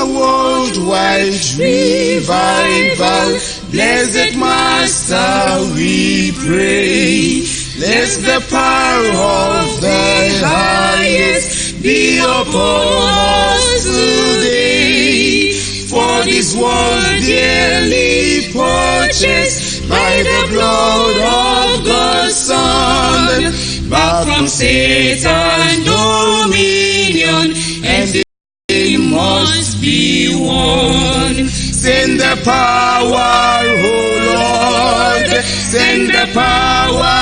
worldwide revival. Blessed Master, we pray. Let the power of the highest be upon us today. For this world dearly purchased by the blood of God's Son, back from Satan's dominion, and they must be won. Send the power, oh Lord. Send the power,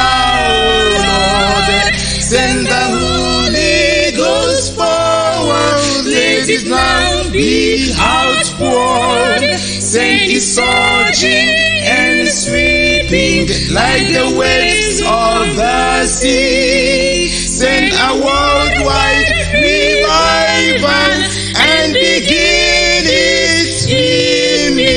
oh Lord. Send the Holy Ghost power. Let it now be outpoured. Send it surging and sweeping like the waves of the sea. Send a worldwide revival and begin its streaming.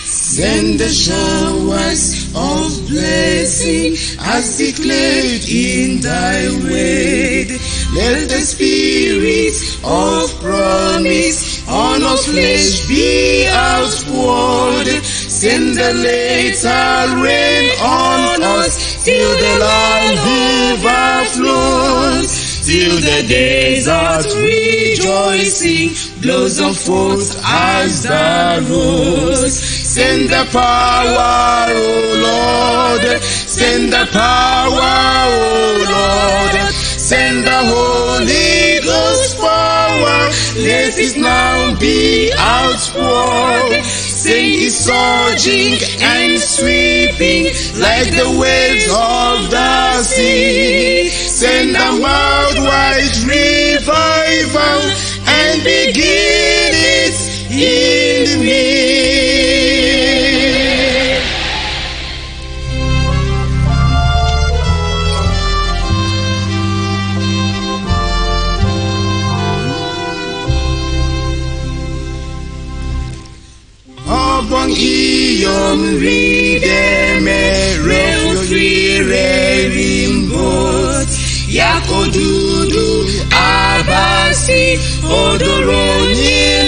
Send the showers of blessing as declared in thy word. Let the spirit of promise on all flesh be outpoured. Send the later rain on us till the land overflows. till the desert rejoicing blossom forth as the rose. Send the power, O Lord, send the power, O Lord, send the Holy Ghost power, let it now be outpoured. Sing is surging and sweeping like the waves of the sea. Send a worldwide revival and begin it in me. Abang iyong rideme refrire rimbot yako dudu abasi odoronin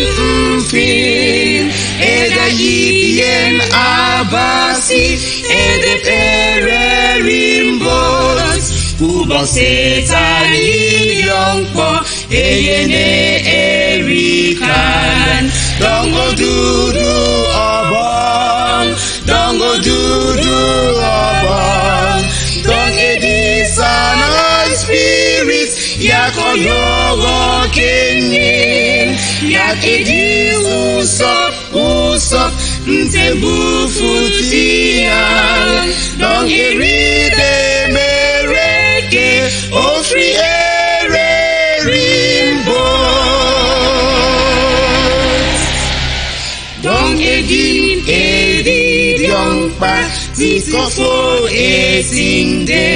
mfin eda yipien abasi ede pere rimbot kubang setan iyong po eyene erikan dongo dudu abang, dongo dudu abang, dong edisana spirits, yako yogo kenin, yak edi usop, ntembu futian, dong eride mereke, ofri ere rimbo. Dong edin yong pa tikofo etinde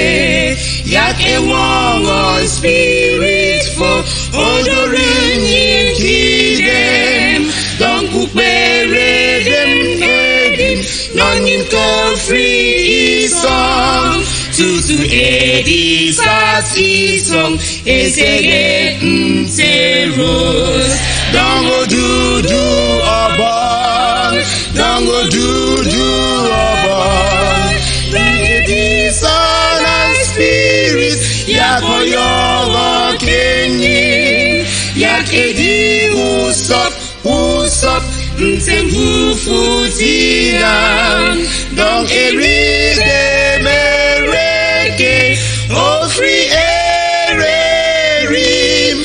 yak ewong on spirit for odorin kidem dong kupere dem edim nonin ko free song tutu edi sati song esege nteros dongo dudu abang, dongo dudu abang, edi sana spirit, yako yogo kenyin, yak edi usop, ntembu futinan, dong eride mereke, ofri ere rim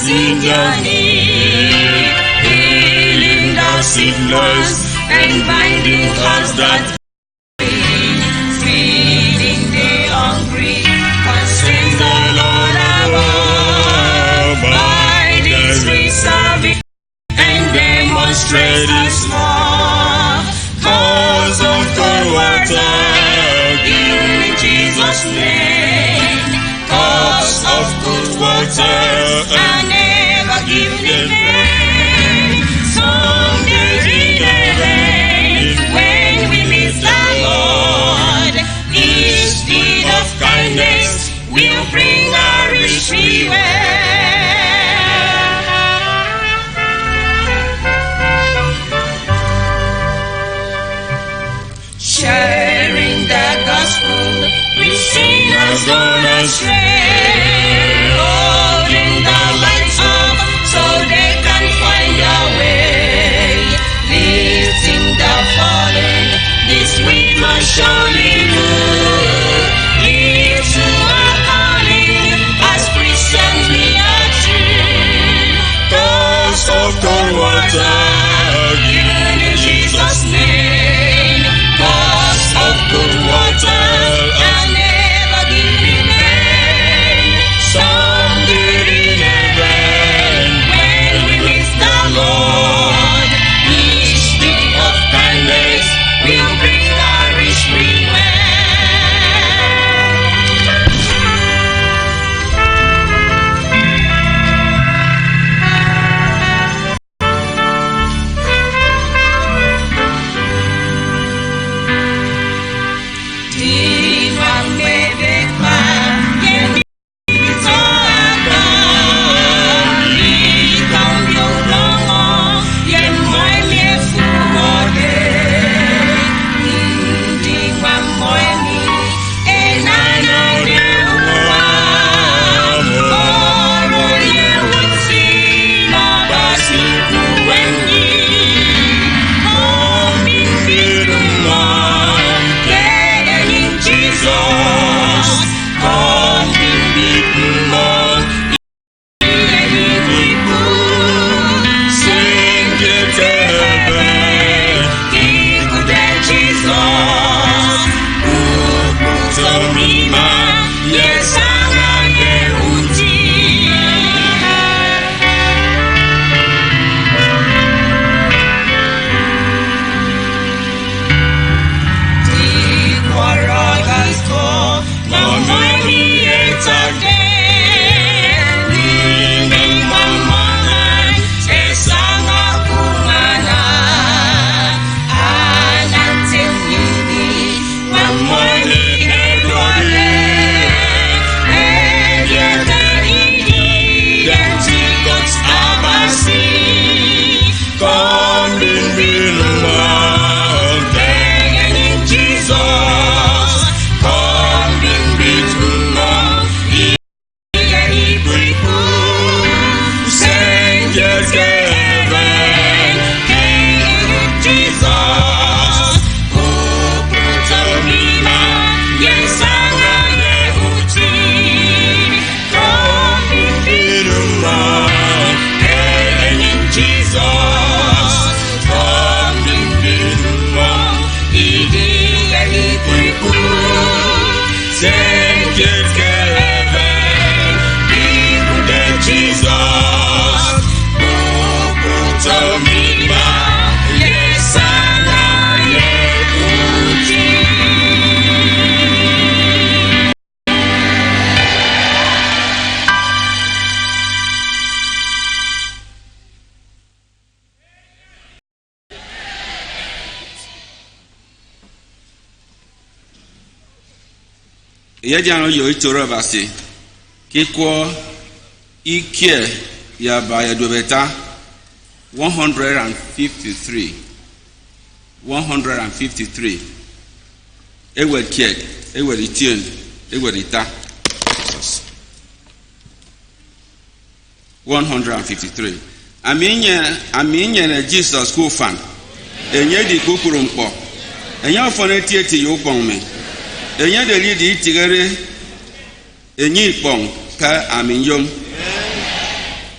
in your need, healing the sickness and binding us that feeding the hungry, constant the Lord above by this free service and demonstrate His love. Cause of cold water, given in Jesus' name. Cause of cold water, and never given in vain. Someday in the rain, when we miss of cold water, given in Jesus' name. Cups of cold water, I'll never give in vain. Someday in heaven, when we meet the Lord, each day of kindness will bring a rich reward. Yajano yo itoro basi kikwo ike ya ba ya dobeta 153 ewe kie ewe itien ewe ita 153 aminye na Jesus ku fan enye di kokuru mpo enye ofone tieti yo pon me enye de li di tigere enye pon ka aminyom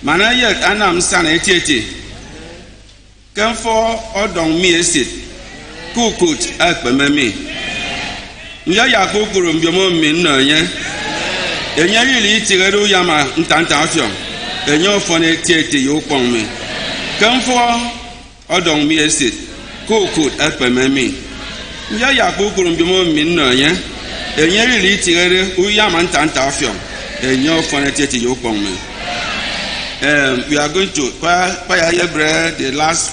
mana ye anam sana etieti kan for odon mi esit kukut akpememi nya ya kokuru mbiomo mi nna nye enye li tigere ya ma ntanta afio enye ofone tieti yo pon me kan for odon mi esit kukut akpememi nya ya kokuru mbiomo mi nna nye enye li tigere uya ma ntanta afio enye ofone tieti yo pon me. We are going to choir the last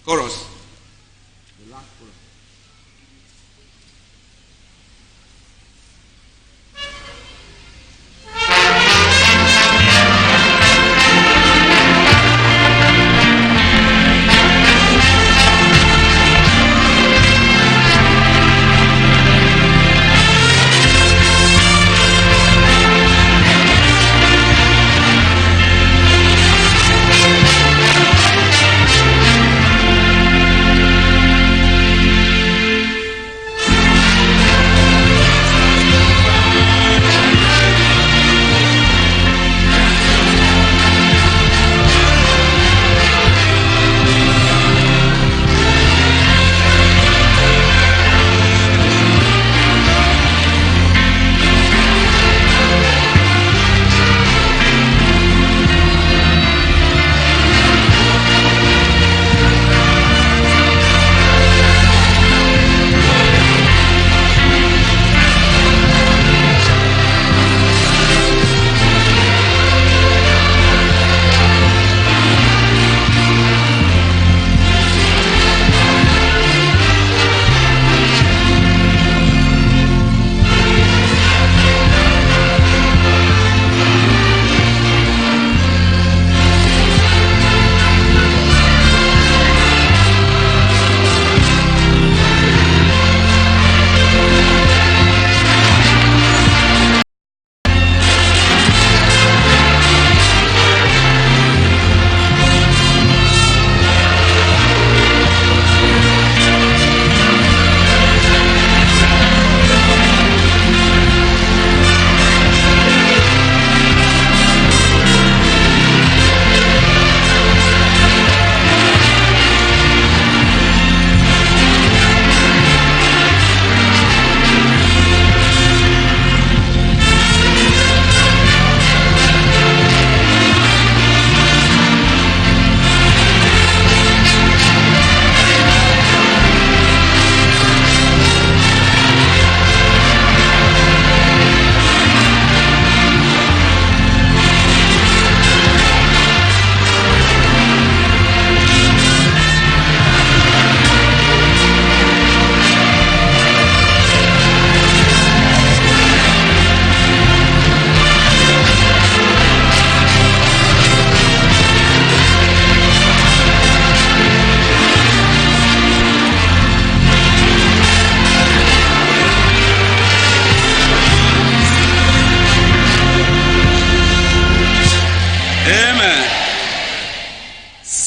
chorus.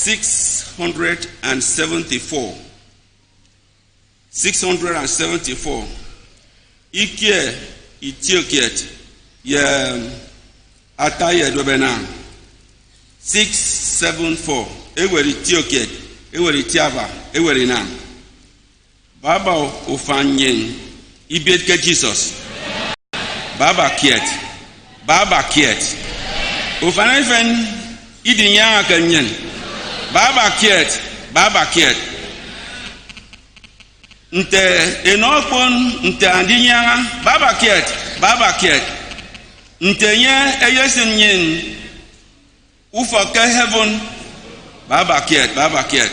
674. 674. Ikie itiokiet ye ataye dobena. 674. Eweri itiokiet. Eweri tiaba. Eweri na. Baba ofanyen. Ibetke Jesus. Baba kiet. Baba kiet. Ofanefen idinya kanyen. Baba kiet. Baba kiet. Nte enokpon nte andinya baba kiet. Baba kiet. Nte nye eyesin yin. Ufoke heaven. Baba kiet. Baba kiet.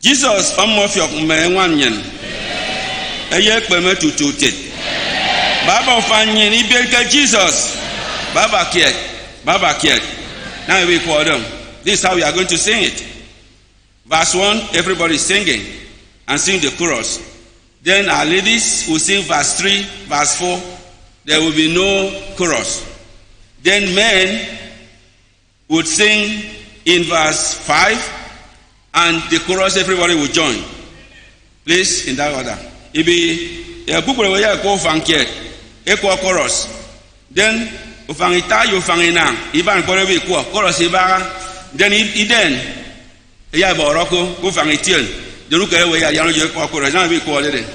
Jesus omofiok mwenwan yen. Eye kpeme tututit. Baba ofanyen ibelke Jesus. Baba kiet. Baba kiet. Now we call them. This is how we are going to sing it. Verse 1, everybody is singing and sing the chorus. Then our ladies will sing verse 3, verse 4. There will be no chorus. Then men would sing in verse 5 and the chorus everybody will join. Please, in that order. It be a book where you go funky, equal chorus. Then ufangita you fangina, even probably equal chorus ibara. Then Eden, ya boroko, ufangitil. The look away, ya know you chorus. Now we call it.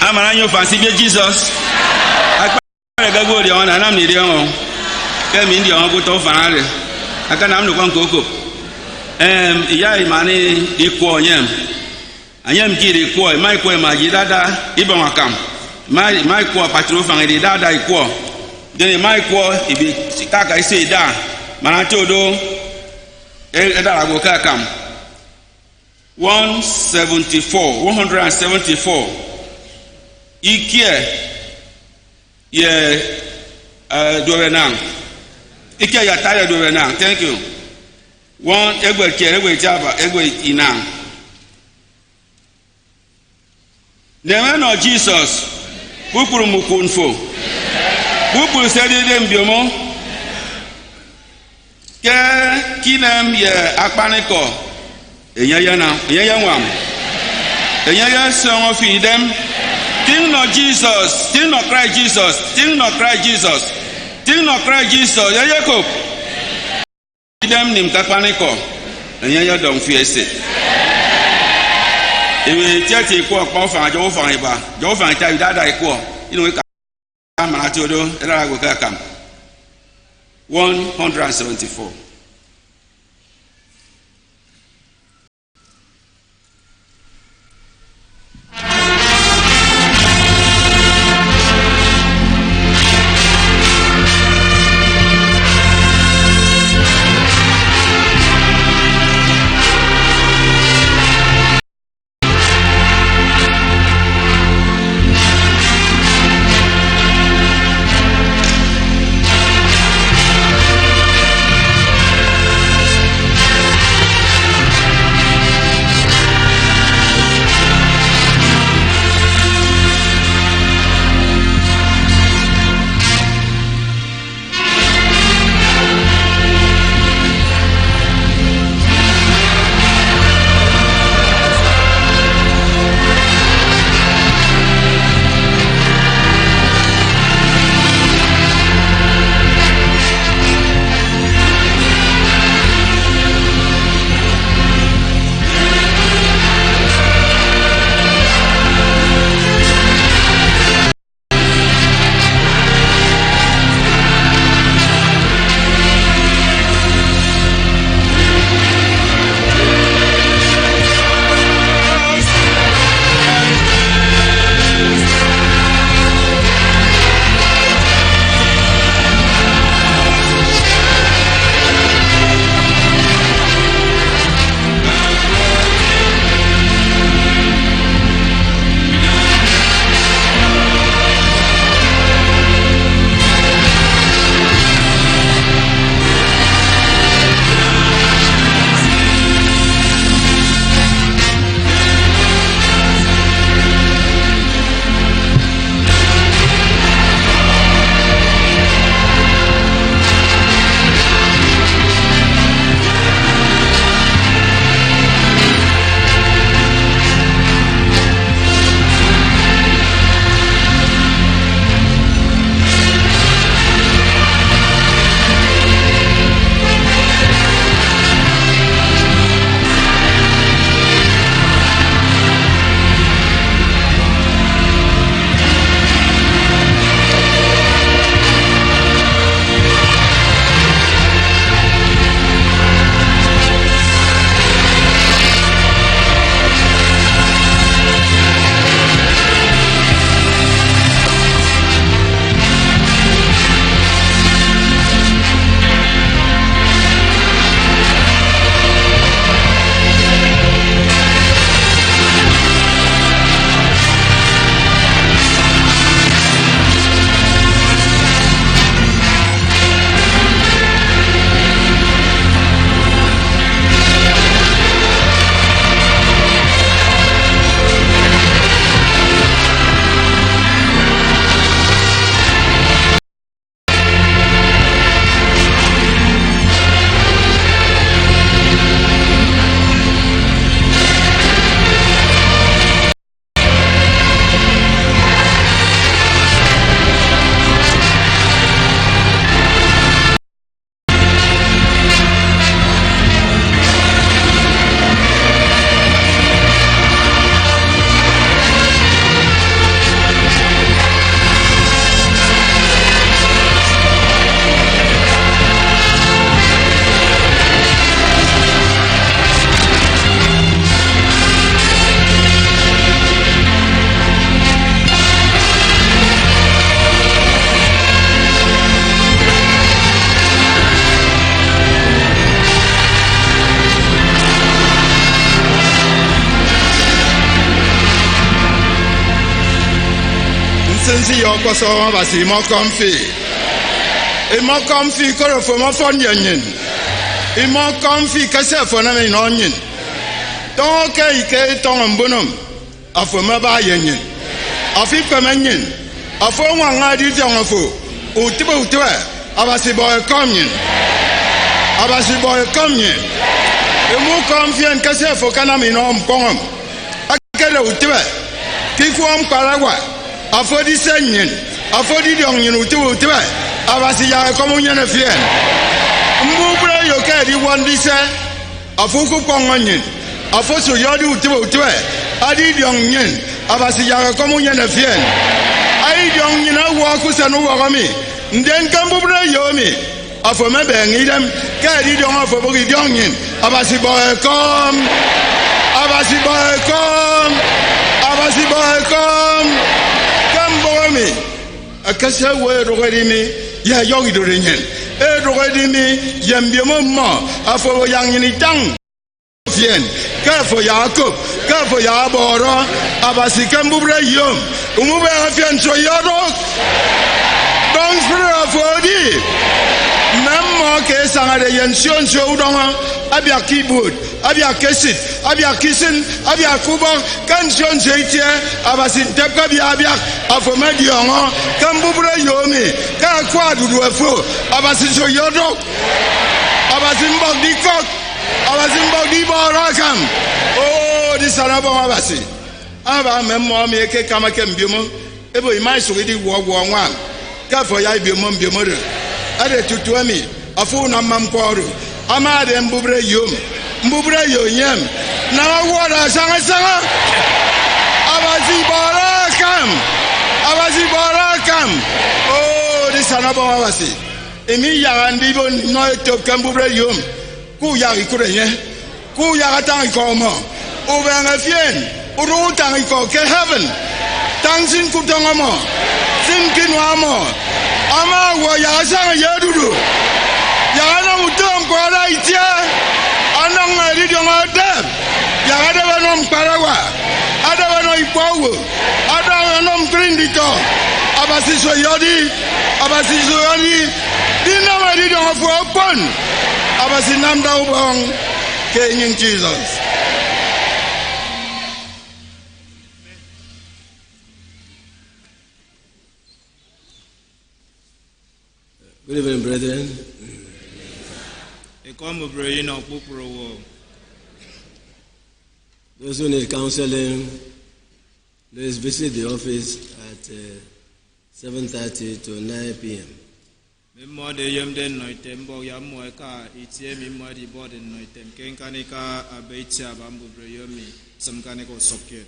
amara nyo fansi be Jesus akpa ga go ri on na mi ri on ke mi ndi on go to fanare aka na m no kwa nkoko iya imani iko nyem anyem kiri iko mai ko ma ji dada ibe wakam mai ko patro fangedi dada iko then mai ko ibi kaka ise da mana todo da go kakam 174 ikie ye dovenang ikie ya tare dovenang. Thank you. One egbe jaba egbe inang. The man of Jesus pupuru mukunfo pupuru sedede mbiomo ke kinem ye akpaniko enyaya nwam enyaya song of them. Think not Jesus, think not Christ Jesus, think not Christ Jesus, think not Christ Jesus. Yayako them nim kapaniko enyaya don fiese ewe church ko pa fa jo fa iba jo fa ta dada iko inu ka ma ti odo era go ka kam 174. see your person, but see more comfy. A more comfy color for more fun union. A more comfy cassette for an onion. Don't care, Tom and Bonum. A for my union. A few communion. A for one idea on a fool. Utibo to her. Abasi boy communion. Abasi boy communion. A more comfy and cassette for Canam in home poem. I get out to her. Kikuam Paraguay. A for this onion. A for the young you to her. Abasi ya communion of yen. Mubra yo carry one this a fuku onion. A for so yodu to her. I did young yen. Abasi ya communion of yen. I young you know walk with an over me. Then come Mubra yomi. A for me bang them. Carry young for boogie young yen. Abasi boy come. Abasi boy come. Abasi boy come. Come boy me. A cassa word already me. Ya yogi do ringen. Already me. Yambiamo. A for young in it tongue. Care for Jacob. Care for Yabora. Abasi Cambubra yum. Umuba Afian so yadok. Don't spirit for thee. Mamma case and a yension show down. Abia keyboard. Abia Kessit, Abia Kissin, Abia Kuba, Kansion Zatia, Abasin Tepkabi Abia, Afomedion, Kambubra Yomi, Kakwadu do a fool, Abasin so Yodo, Abasin Bogdi Cock, Abasin Bogdi Barakam. Oh, this Arabo Abasi. Aba Memo make a Kamakem Bumo, Ebo Imasu with the War 1. Kafo Yai Bumum Bumur. Added to 20, a fool Namam Kwaru, Amad and Bubre Yum. Mbubra yo yem na wora sanga abazi barakam oh this anabo abasi emi ya ndibo no to kambubra yom ku ya ikurenye ku ya tang ko mo o benga fien o ru tang ko ke heaven tangsin ku tang mo sin kinwa mo ama wo ya sanga yedudu ya na utom ko la itia Anong radio ngadem, yang ada wanom Parawa, ada wanom Ipowo, ada wanom Trindito, abasi soyodi, di nama radio ngafupon, abasi namda ubong, King Jesus. Good evening, brethren. Those who need counseling, please visit the office at 7:30 to 9 p.m.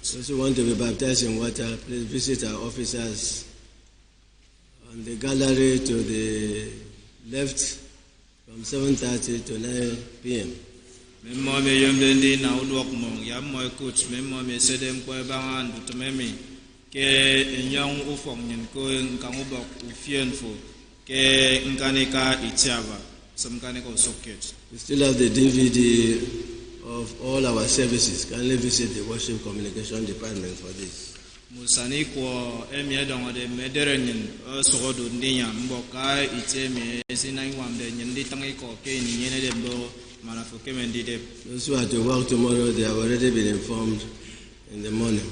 Those who want to be baptized in water, please visit our officers on the gallery to the left from 7:30 to 9 p.m. We still have the DVD of all our services. Kindly visit the worship communication department for this. Musani ko emie dongo de mederenyen sogodo ndinya mboka iteme sinai wamde nyindi tangi ko ke ni nyene de mbo manafo kemendi de. Those who are to work tomorrow, they have already been informed in the morning.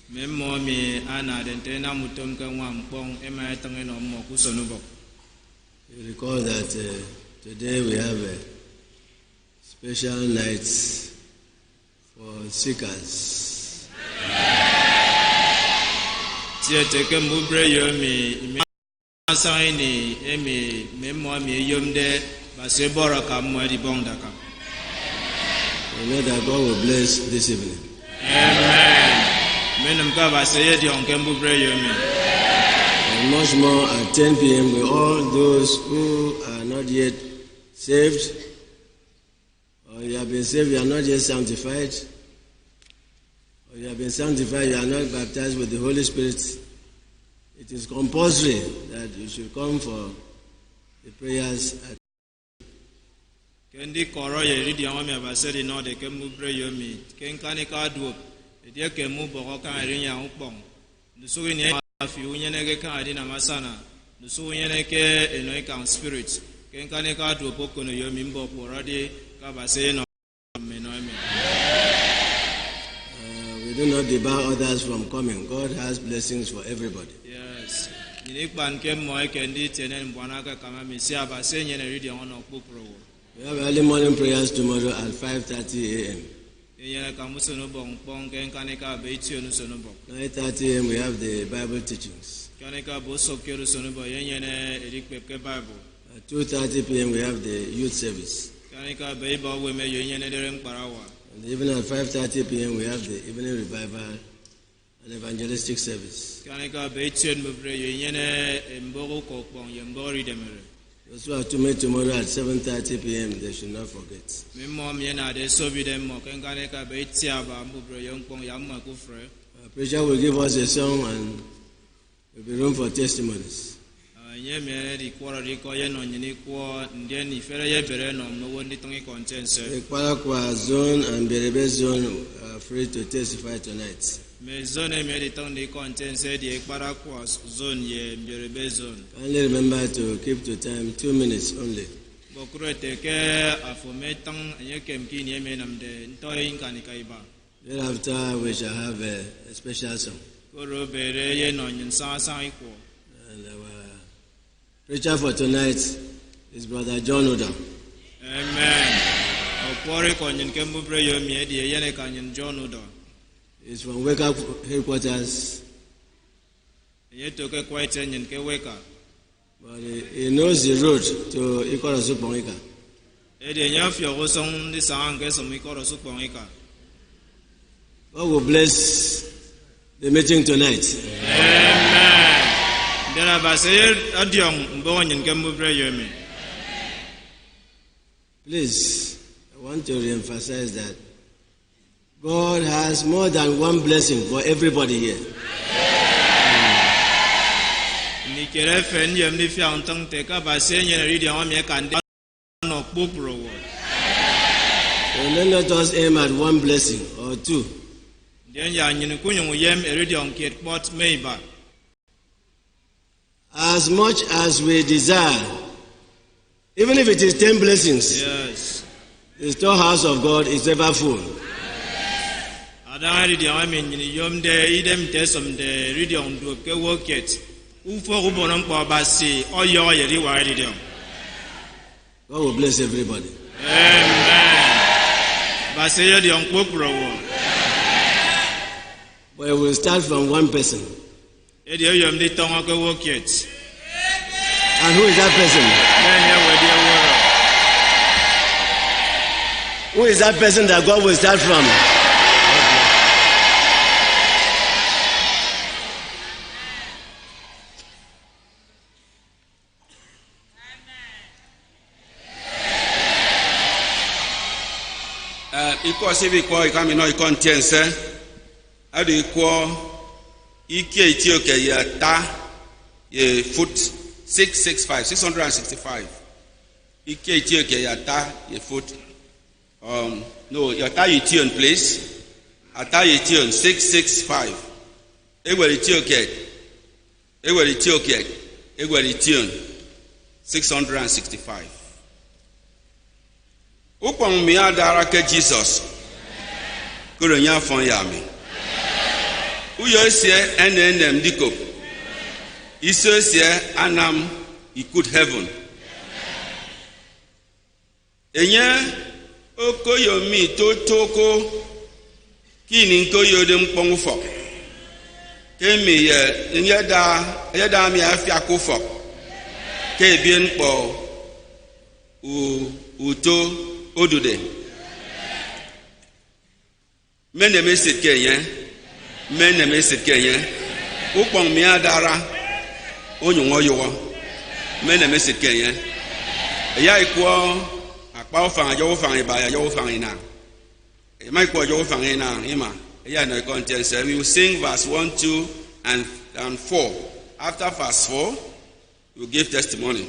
Memo mi ana de tena mutom ka wampong ema tangi no mo kusonubo. You recall that today we have a special night for seekers. Teke mubre yomi asaini emi memo mi yomde basebora kamwadi bongdaka. We know that God will bless this evening. Amen. Menem ka baseye di onke mubre yomi. And much more at 10 p.m. with all those who are not yet saved, or you have been saved, you are not yet sanctified, or you have been sanctified, you are not baptized with the Holy Spirit. It is compulsory that you should come for the prayers at Kendi koro ye ridi amami abaseri no de kemu bre yomi. Ken kani ka duop. Edia kemu boko kan rinya upong. Nusuri ni Afi unyeneke kadi na masana. Nusu unyeneke enoika spirit. Kenkane ka tu poko no yomi mbo poradi kabase no menoime. We do not debar others from coming. God has blessings for everybody. Yes. Ninikban kem moe kendi tenen bwanaka kama misi abase nyene ridi ono kupro. We have early morning prayers tomorrow at 5:30 a.m. 9:30 a.m. we have the Bible teachings. At 2:30 p.m. we have the youth service. And even at 5:30 p.m. we have the evening revival and evangelistic service. Those who are to meet tomorrow at 7:30 p.m. they should not forget. Preacher will give us a song and there will be room for testimonies. The Kwarakwa zone and Berebe zone are free to testify tonight. Kindly remember to keep to time 2 minutes only. Thereafter we shall have a special song. And our preacher for tonight is Brother John Oda. Amen. He's from Wake Up headquarters. But he knows the road to Ikorosu Pongika. God will bless the meeting tonight. Please, I want to reemphasize that God has more than one blessing for everybody here. So let us aim at one blessing or two. As much as we desire, even if it is 10 blessings, yes, the storehouse of God is ever full. God will bless everybody. Amen. But we will start from one person. And who is that person? Who is that person that God will start from? Iko sibi kwa ikami no ikontiense adu iko ike itioke ya ta ye foot 665 ike itioke ya ta ye foot no your ta ition please ata ition 665 egwere ition 665 Upon me adarake Jesus. Kuronya fon yami. Uyo sie NNM dikop. Iso sie anam ikut heaven. Enye okoyo mi totoko kini nkoyo de mpongfo. Kemi ye nyeda mi afia kofo. Ke bien po uto odude mene mesit kenye upon mi adara onyunwo yowo mene mesit kenye ya iko apa ofan yo ofan iba ya yo ofan ina e mai ko yo ofan ina ima ya no content say we will sing verse 1 2 and 4 after verse 4 we will give testimony.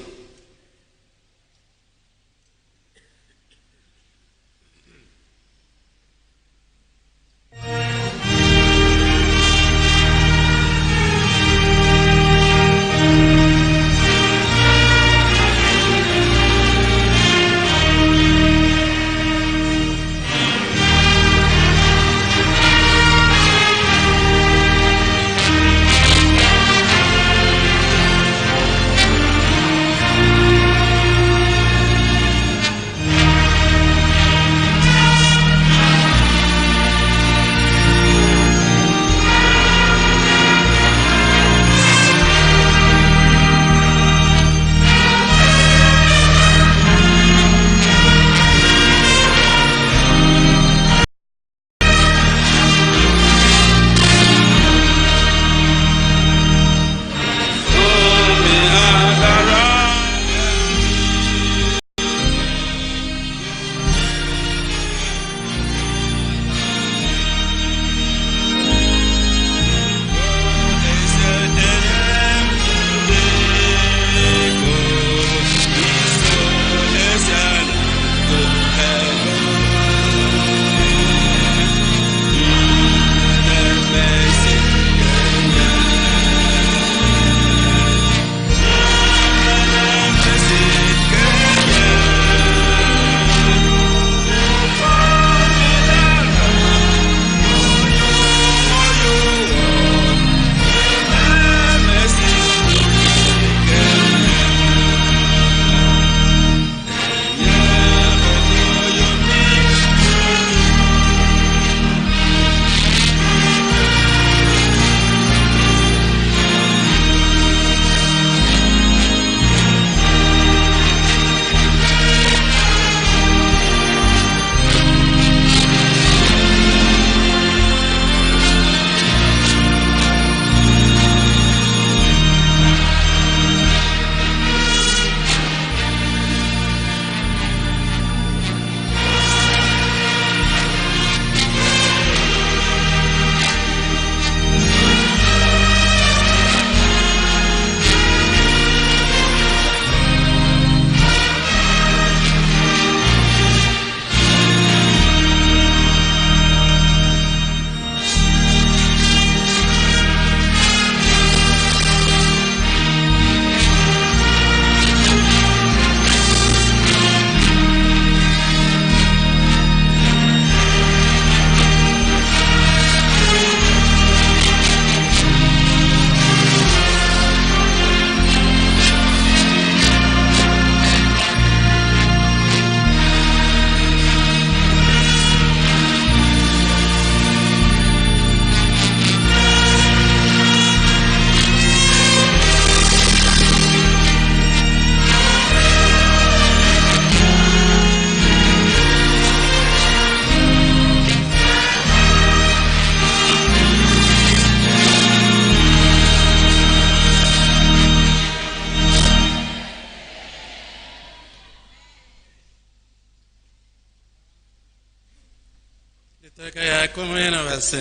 se.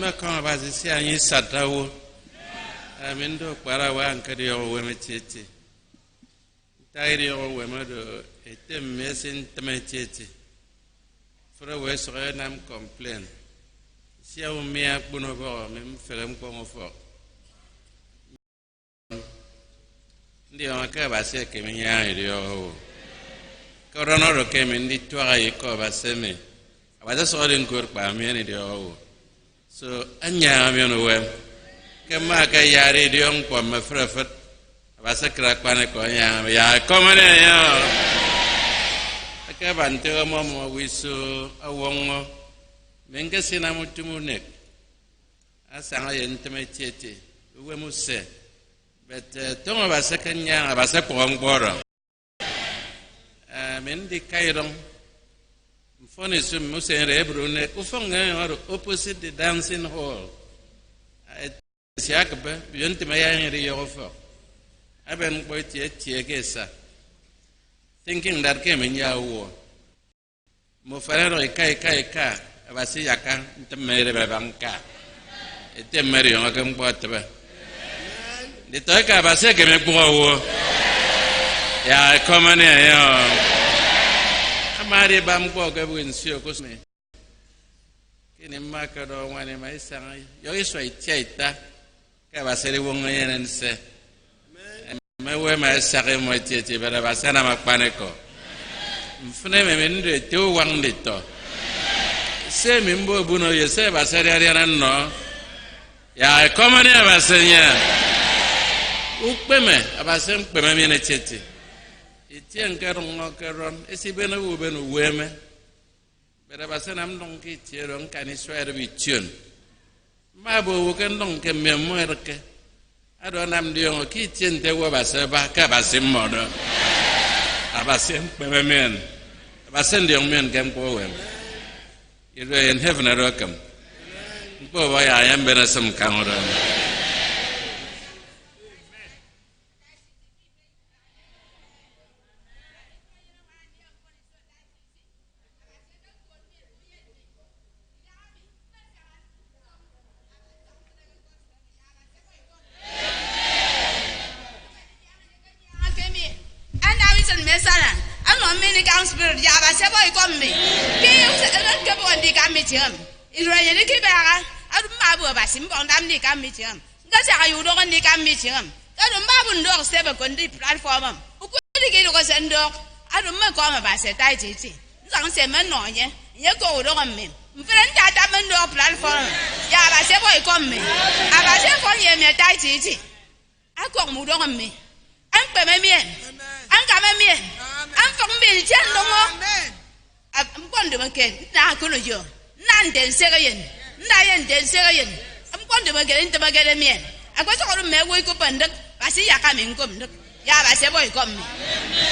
Me kan ba si anyi satawo. Mindo para wa ankari yo we mechete. Tairi yo we mado etem mesin temechete. Fra we so nam complain. Si o mi akbuno bo me ferem ko mo fo. Ndio ka ba se ke mi ya yo. Korono ro ke mi ndi twa yi ko ba se me. Aba da so den kur pa mi ni dio. So anya mi no we. Ke ma ka ya ri dio ko me frefet. Aba se kra kwa ne ko ya ko me ne yo. Ke ban te mo wiso awongo. Menga sina mutumunek. Asa ya nteme chete. We mu se. But tonga ba se kanya ba se ko ngoro. Men di kairong mfone su musen rebru ne ufonga oro opposite the dancing hall siakba yonte mayang ri yofo aben ko tie kesa thinking that came in yawo mo farero kai ka abasi yaka ntemere be banka etemere yo ngam botba de to ka abase ke me buwo ya komane yo amari bam ko ke buin sio kosme kini makado wane mai sang yo iso itaita ka basere wonga yense me we mai sare mo tete bera basana makpane ko mfune me mende te wang dito se mimbo buno yese basere ariana no ya komane basenya ukpeme abasem kpeme mene tete itien keron esibena ubenu weme bera basana mdong ki tieron kani swere bichun mabo wuken dong ke memoerke ado nam dio ki tien te wo baseba ka basim modo abasem pemen abasen dio men kem ko wem iro in heaven arokam ko ba ya yam bena sam kangoro Spirit, Yaba Sebo, come me. Give one dig at me, Jim. Is ready to keep out. I don't mabu about him, on damn dig at me, Jim. That's how you don't dig at me, Jim. I don't mabu dog seven condi platform. Who could get a send dog? I don't make come about said I did. Some say man no, ye. You go on me. Friend that diamond dog platform. Yaba Sebo, come me. I was here for you, me a tight. I come on me. I'm Pememian. I'm coming. I'm from being I'm going to make it. Now, couldn't you? None then Syrian. Nine then Syrian. I'm going to make it into my getting men. I got all the men wake up and look. I see you coming. Come. Yaba Sebo, come me.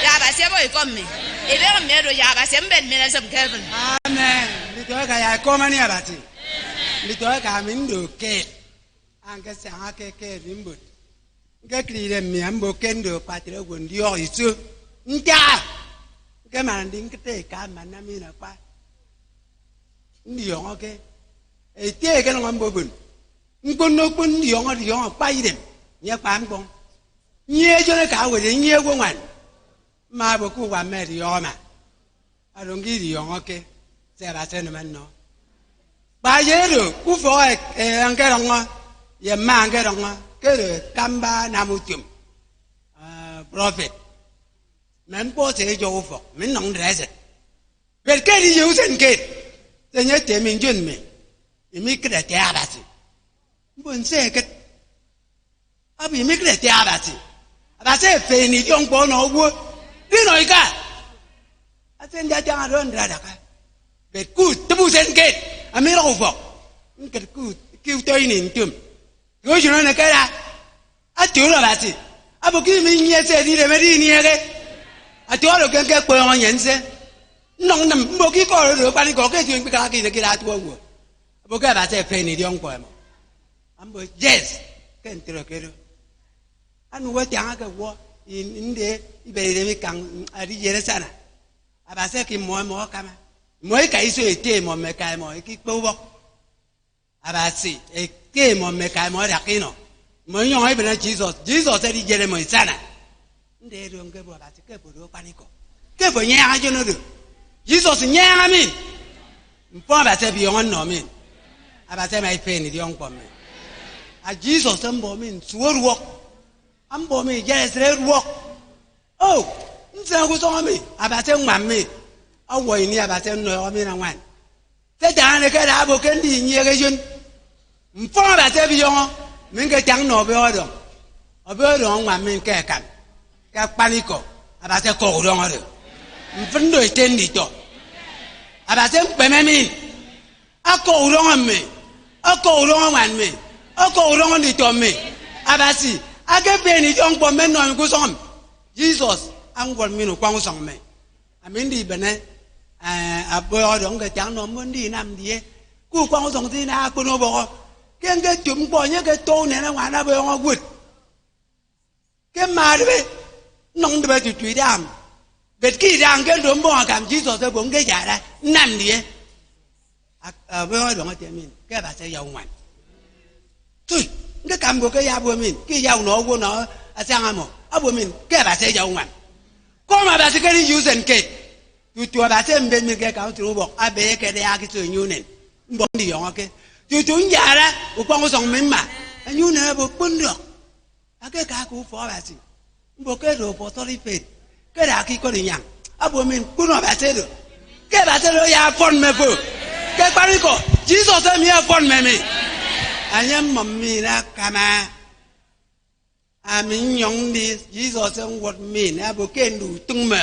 Yaba Sebo, come me. If ever made a Yaba Sembed minutes of Kevin. Amen. Little guy, I come on here about it. Little guy, I'm in the cave. And get some cave in boot. Get clear me and Bokendo, Patria, when you're so. Cái mà đến cái tê cá mà nam là qua nhiều cái ấy tê cái nó ngon bự bự con nó con nhiều bay đi nhớ bám con nhớ cho nó cả rồi nhớ con ngoan mà bữa cô qua mẹ thì mà à đồng cái nhiều cái xe bà xe nó nó bà dễ được cô phải ăn cái đồng ngon giờ mang cái đồng ngon cái rồi cam ba nam chùm prophet mình bố sẽ vô phục mình nông ra rồi về cái gì yếu sinh kết thì nhớ tiền mình chuyên mình thì mình cái này trả bà gì muốn xe cái à vì mình cái này trả bà sẽ phải đi trong bộ nội quốc đi nói cả à sen ra chẳng rồi ra được về cút tập bu sinh kết à mình đâu phục cái cút kêu tôi nhìn chùm rồi chuyện này cái là à chịu là bà gì à bữa kia mình nghe xe đi để mới đi nghe cái à chúa được cái quê họ nhận xe nông nằm một cái coi được bạn có cái chuyện cái là thua của bố cái bà sẽ phê này đi ông quê mà anh bảo yes cái anh đó anh nói chẳng cái qua in để bây giờ mới càng đi về đó sao à bà sẽ kim mồi cam Moi kai so ete mo me kai mo ki powo. Abasi ete mo me kai mo rakino. Mo yo ai bena Jesus. Jesus e di jere mo sana. Nde ro nge bo abasi ke bo do paniko. Ke bo nya ajo no do. Jesus nya amin. Mpo abasi bi on no min. Abasi mai pe ni di on kwa me. A Jesus mbo min suoruo. Ambo mi jere sre ruo. Oh, nse ko so mi. Abasi nwa mi. Awo ini abase no mi na wan te dan ke da bo ke ndi nyi ke jun mfo abase bi yo min ke tang no be odo nwa min ke kan ka paniko abase ko ro ngore mfundo itendi to abase peme min ako ro ngame ako ro ngwan mi ako ro ndi to mi abasi age be ni jong po men no ku som Jesus angol mi no kwang som me amin di bene aboyo dong ke chang no mun di nam die ku kwang song ti na ku no bo ken ke chum bo nya ke to ne na wa na bo ngo gut ke ma de nong de tu tu dam bet ki dang ke dom bo kam ji so se bo ke ja da nam die aboyo dong ke min ke ba se yau wan tu ke kam go ke ya bo min ke yau no go no a sang amo abo min ke ba se yau wan ko ma ba se ke ni use and ke tu abase mbe mi ke ka tu bo abe ke de aki tu nyunen mbo ndi yo ke tu njara u kwa ngosong memma nyunen bo pundo ake ka ku fo abasi mbo ke do bo tori pe ke da ki ko ni yang abo min kuno abase do ke ba se do ya fon me bo ke pari ko Jesus e mi e fon me mi anyam mammi na kama amin yong di Jesus e wot mi na bo ke ndu tung me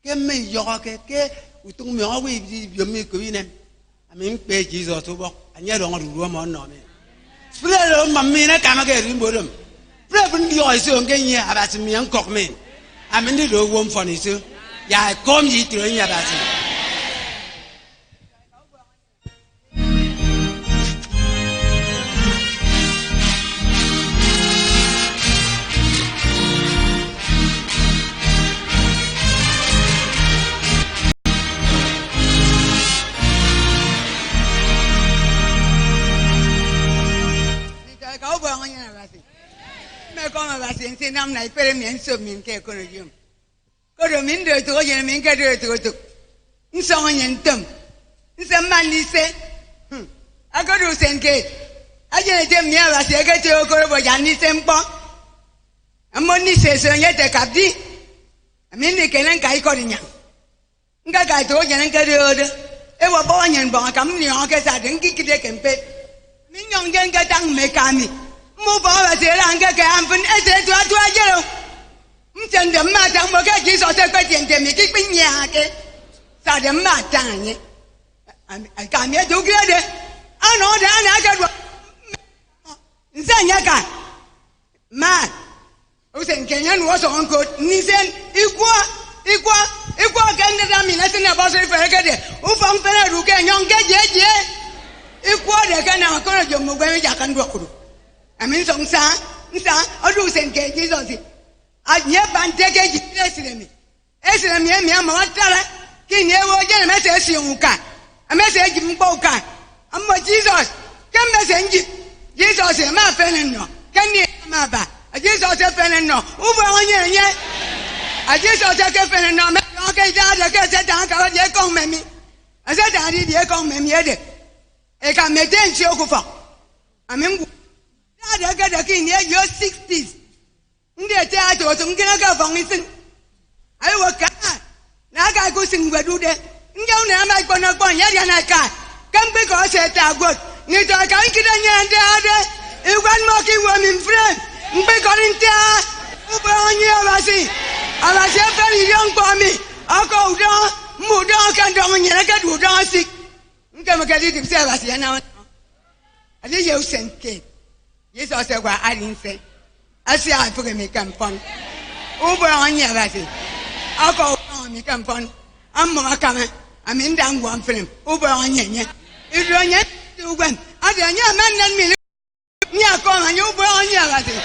ke me yo ke utung me awi bi mi ko inem amin pe Jesus to bo anya do ngru mo no me spirit lo mammi na kama ke rimbo dum pre bun di o so nge nya abati mi en kok me amin di do wo mfo ni so ya kom yi tro nya abati con mà xin xin năm nay phải miễn sớm miễn kẹo con rồi có rồi miễn đời tôi có miễn cái đời tôi sao nhận tâm sao mang đi xe à có đủ sen kẹt à giờ này miễn là xe cái chơi có rồi giờ đi xem bao à muốn đi xe xe nhớ tới cặp đi miễn đi cái này cái có đi nhá cái tôi nhận cái đời đó em vào bao nhận bao cắm nhiều cái sao đến cái kèm pe miễn nhong dân cái tăng mấy cam mu bo ba se la nga ka am fun e se tu ajero mchen de ma tang mo ka ji so se kwa tien mi ki pin nya ke sa de ma tang ni ka mi du gre de ano de ana ka do nsa nya ka ma o se kenya no so onko ni sen ikwa ka nda da mi na se na ba so fe ke de u fam fe na ru ke nyong ke je ikwa de ka na ko jo mo gbe mi ja kan do ko amin song sa odu sen ke Jesus a nye ban te ke esire mi ama watara ki ni ewo je me se si unka ame se ji mpo ka amma Jesus kem me se nji Jesus e ma fe no ken ni ma ba Jesus e fe no u bo onye nye a Jesus e ke fe no me o ke ja de ke se ta ka je kon me mi a se ta di de kon me mi e de e ka me den chi okufa amin ada kada ki ni yo 60s nde te ato to ngina ka fangisin ai waka na ka ku sing gwedu de njau na ma ko na ko nya ya na ka kam be ko se ta got ni to ka nkida nya nde ade e gwan mo ki wo min friend mbe ko ntia u ba onye ala se fa ni yon ko mi ako udo mu do ka ndo nya ka du do sik ngam ka di se ba se na ade ye usenke Jesus said, "Well, I didn't say. I say I forget me come fun. Over on your body. I'll go on me come fun. I'm more coming. I'm in down one film. Over on you. If you're yet to win, I don't know, man, let me. Me, come and you over on your body.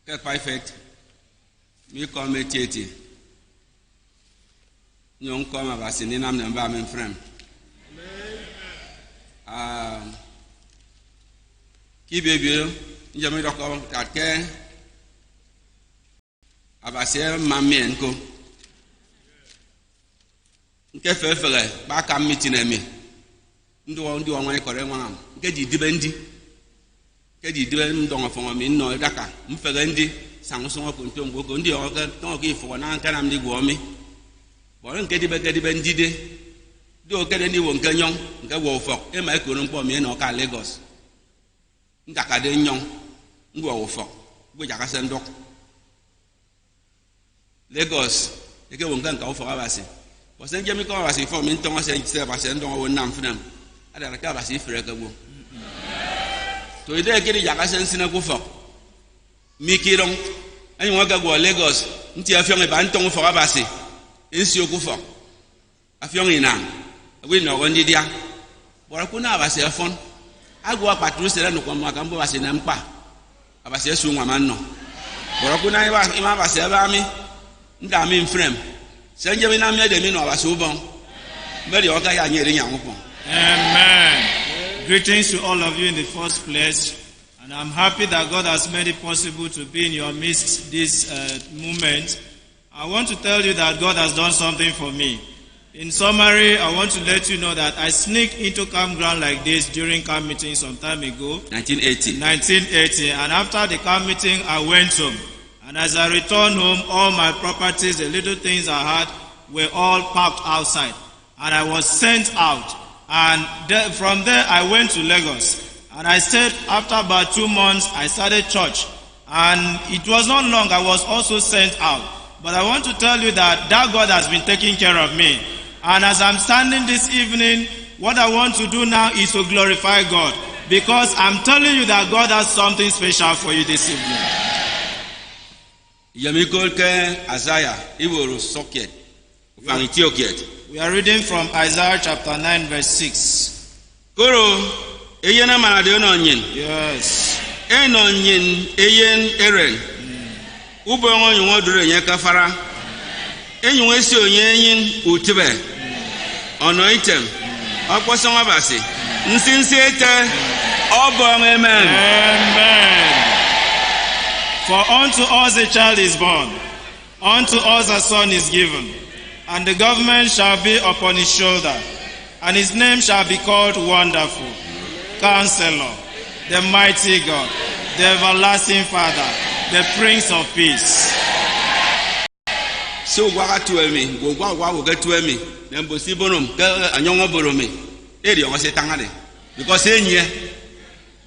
ke perfect mi ko me tieti nyon ko ma basi ni nam ba me frem ki bebio njami do ko ta ke abasi mamien ko nke fefere ba ka meeting eme ndi won kore nwa nke di dibendi ke di dibe ndongo fongo mi no daka mfere ndi sanguso ko ntom go ndi o ga ton ko ifo na nka nam di go mi bo nke dibe ndi de do ke de ni wo nke nyon nke wo fo e ma ko no mpo mi no ka Lagos ndaka de nyon ngwo wo fo go jaka se ndok Lagos e ke wo nka wo fo abasi bo se nje mi ko abasi fo mi nton se abasi ndongo wo nam funam ada ka abasi fere ka go to ide kiri jaka sensi na kufo mikirong anyi waga go Lagos nti afiong e ban tong fo abase ensi okufo afiong ina we no gondi dia bora kuna abase afon agwa patru sele no kwa maka mbo base na mpa abase esu nwa manno bora kuna ima abase ba mi nda mi mfrem senje mi na mi de mi no abase ubon meri oga ya nyere nyanwo. Amen. Greetings to all of you in the first place, and I'm happy that God has made it possible to be in your midst this moment. I want to tell you that God has done something for me. In summary, I want to let you know that I sneaked into campground like this during camp meeting some time ago. 1980. And after the camp meeting, I went home. And as I returned home, all my properties, the little things I had, were all parked outside. And I was sent out. And from there, I went to Lagos. And I stayed. After about 2 months, I started church. And it was not long, I was also sent out. But I want to tell you that God has been taking care of me. And as I'm standing this evening, what I want to do now is to glorify God. Because I'm telling you that God has something special for you this evening. We are reading from Isaiah chapter 9 verse 6. Yes. Amen. For unto us a child is born, unto us a son is given, and the government shall be upon his shoulder, and his name shall be called Wonderful, Counselor, the Mighty God, the Everlasting Father, the Prince of Peace. So me, go get to me, then Bosibonum, Anyongo Borome, Eddie was a tangade, because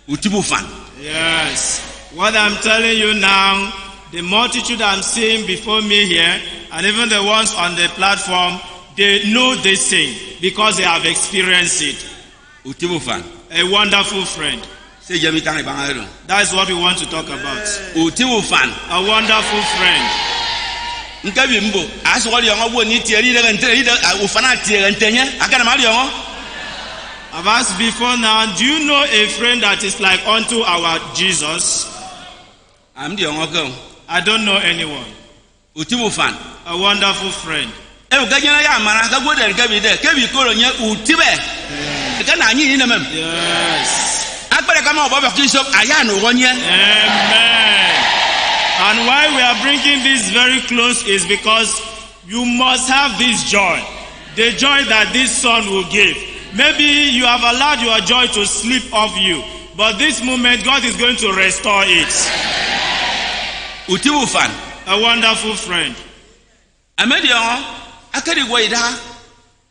Utibu fan. Yes. What I'm telling you now, the multitude I'm seeing before me here, and even the ones on the platform, they know this thing because they have experienced it. Utibu fan. A wonderful friend. That's what we want to talk about. Utibu fan. A wonderful friend. I've asked before now, do you know a friend that is like unto our Jesus? I'm the young girl. I don't know anyone. Utibu fan. A wonderful friend. Yes. Amen. And why we are bringing this very close is because you must have this joy. The joy that this son will give. Maybe you have allowed your joy to slip off you. But this moment, God is going to restore it. Utibu fan. A wonderful friend.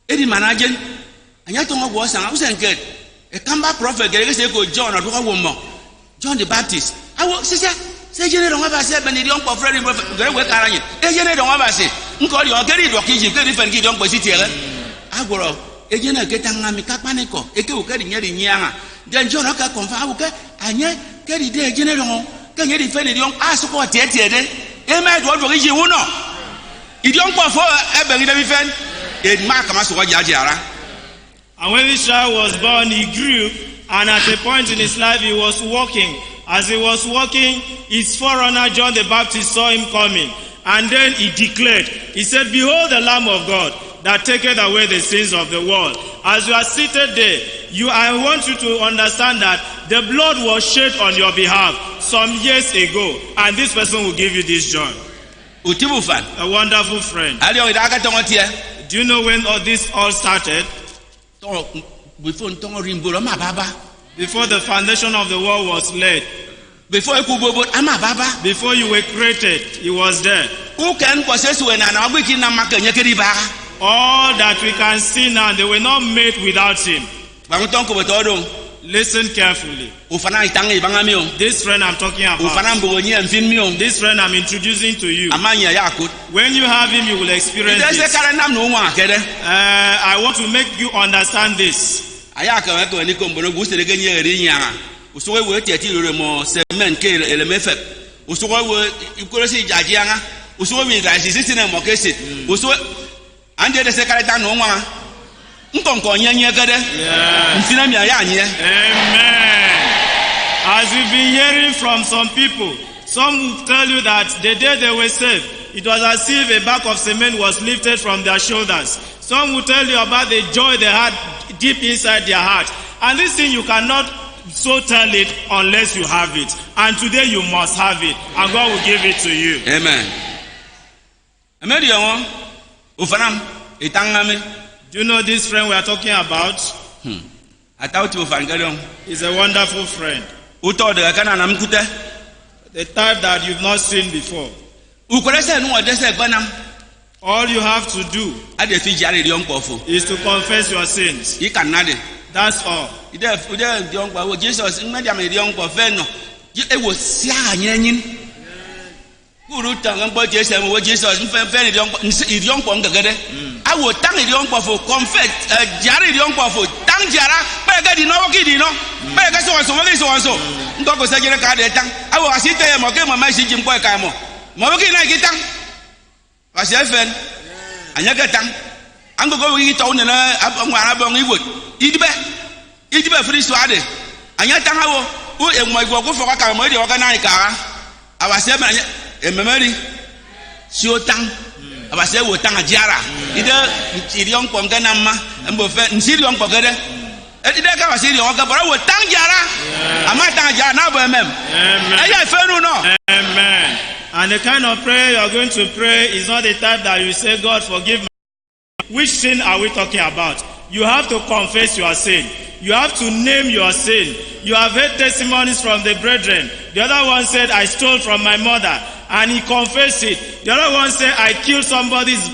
Edi managen anya to ngwa san awu senke e kamba prophet gere se ko John odo wo mo John the Baptist awo sise se jere do ngwa ba se benedi on po friend gere we karanye e jere do ngwa ba se nko ri o gere do kiji gere fen ki do ngwa si tiere agoro e jere na keta ngami kakpane ko e ke o keri nyeri nyianga den John ka konfa awu ke anye keri de jere do ke nyeri fen di on aso ko tietie de e ma do do kiji wo no idi on po fo e be ri de bi fen. And when this child was born, he grew, and at a point in his life, he was walking. As he was walking, his forerunner John the Baptist saw him coming. And then he declared, he said, "Behold the Lamb of God that taketh away the sins of the world." As you are seated there, I want you to understand that the blood was shed on your behalf some years ago. And this person will give you this joy. A wonderful friend. Do you know when all this all started? Before the foundation of the world was laid. Before you were created, he was there. All that we can see now, they were not made without him. Listen carefully. This friend I'm talking about, this friend I'm introducing to you, when you have him, you will experience this. I want to make you understand this. Amen. As we've been hearing from some people, some will tell you that the day they were saved, it was as if a bag of cement was lifted from their shoulders. Some will tell you about the joy they had deep inside their heart. And this thing you cannot so tell it unless you have it. And today you must have it. And God will give it to you. Amen. Do you know this friend we are talking about? He's a wonderful friend. The type that you've not seen before. All you have to do is to confess your sins. That's all. Amen. And the kind of prayer you are going to pray is not the type that you say, "God, forgive me." Which sin are we talking about? You have to confess your sin. You have to name your sin. You have heard testimonies from the brethren. The other one said, "I stole from my mother," and he confessed it. The other one said, "I killed somebody's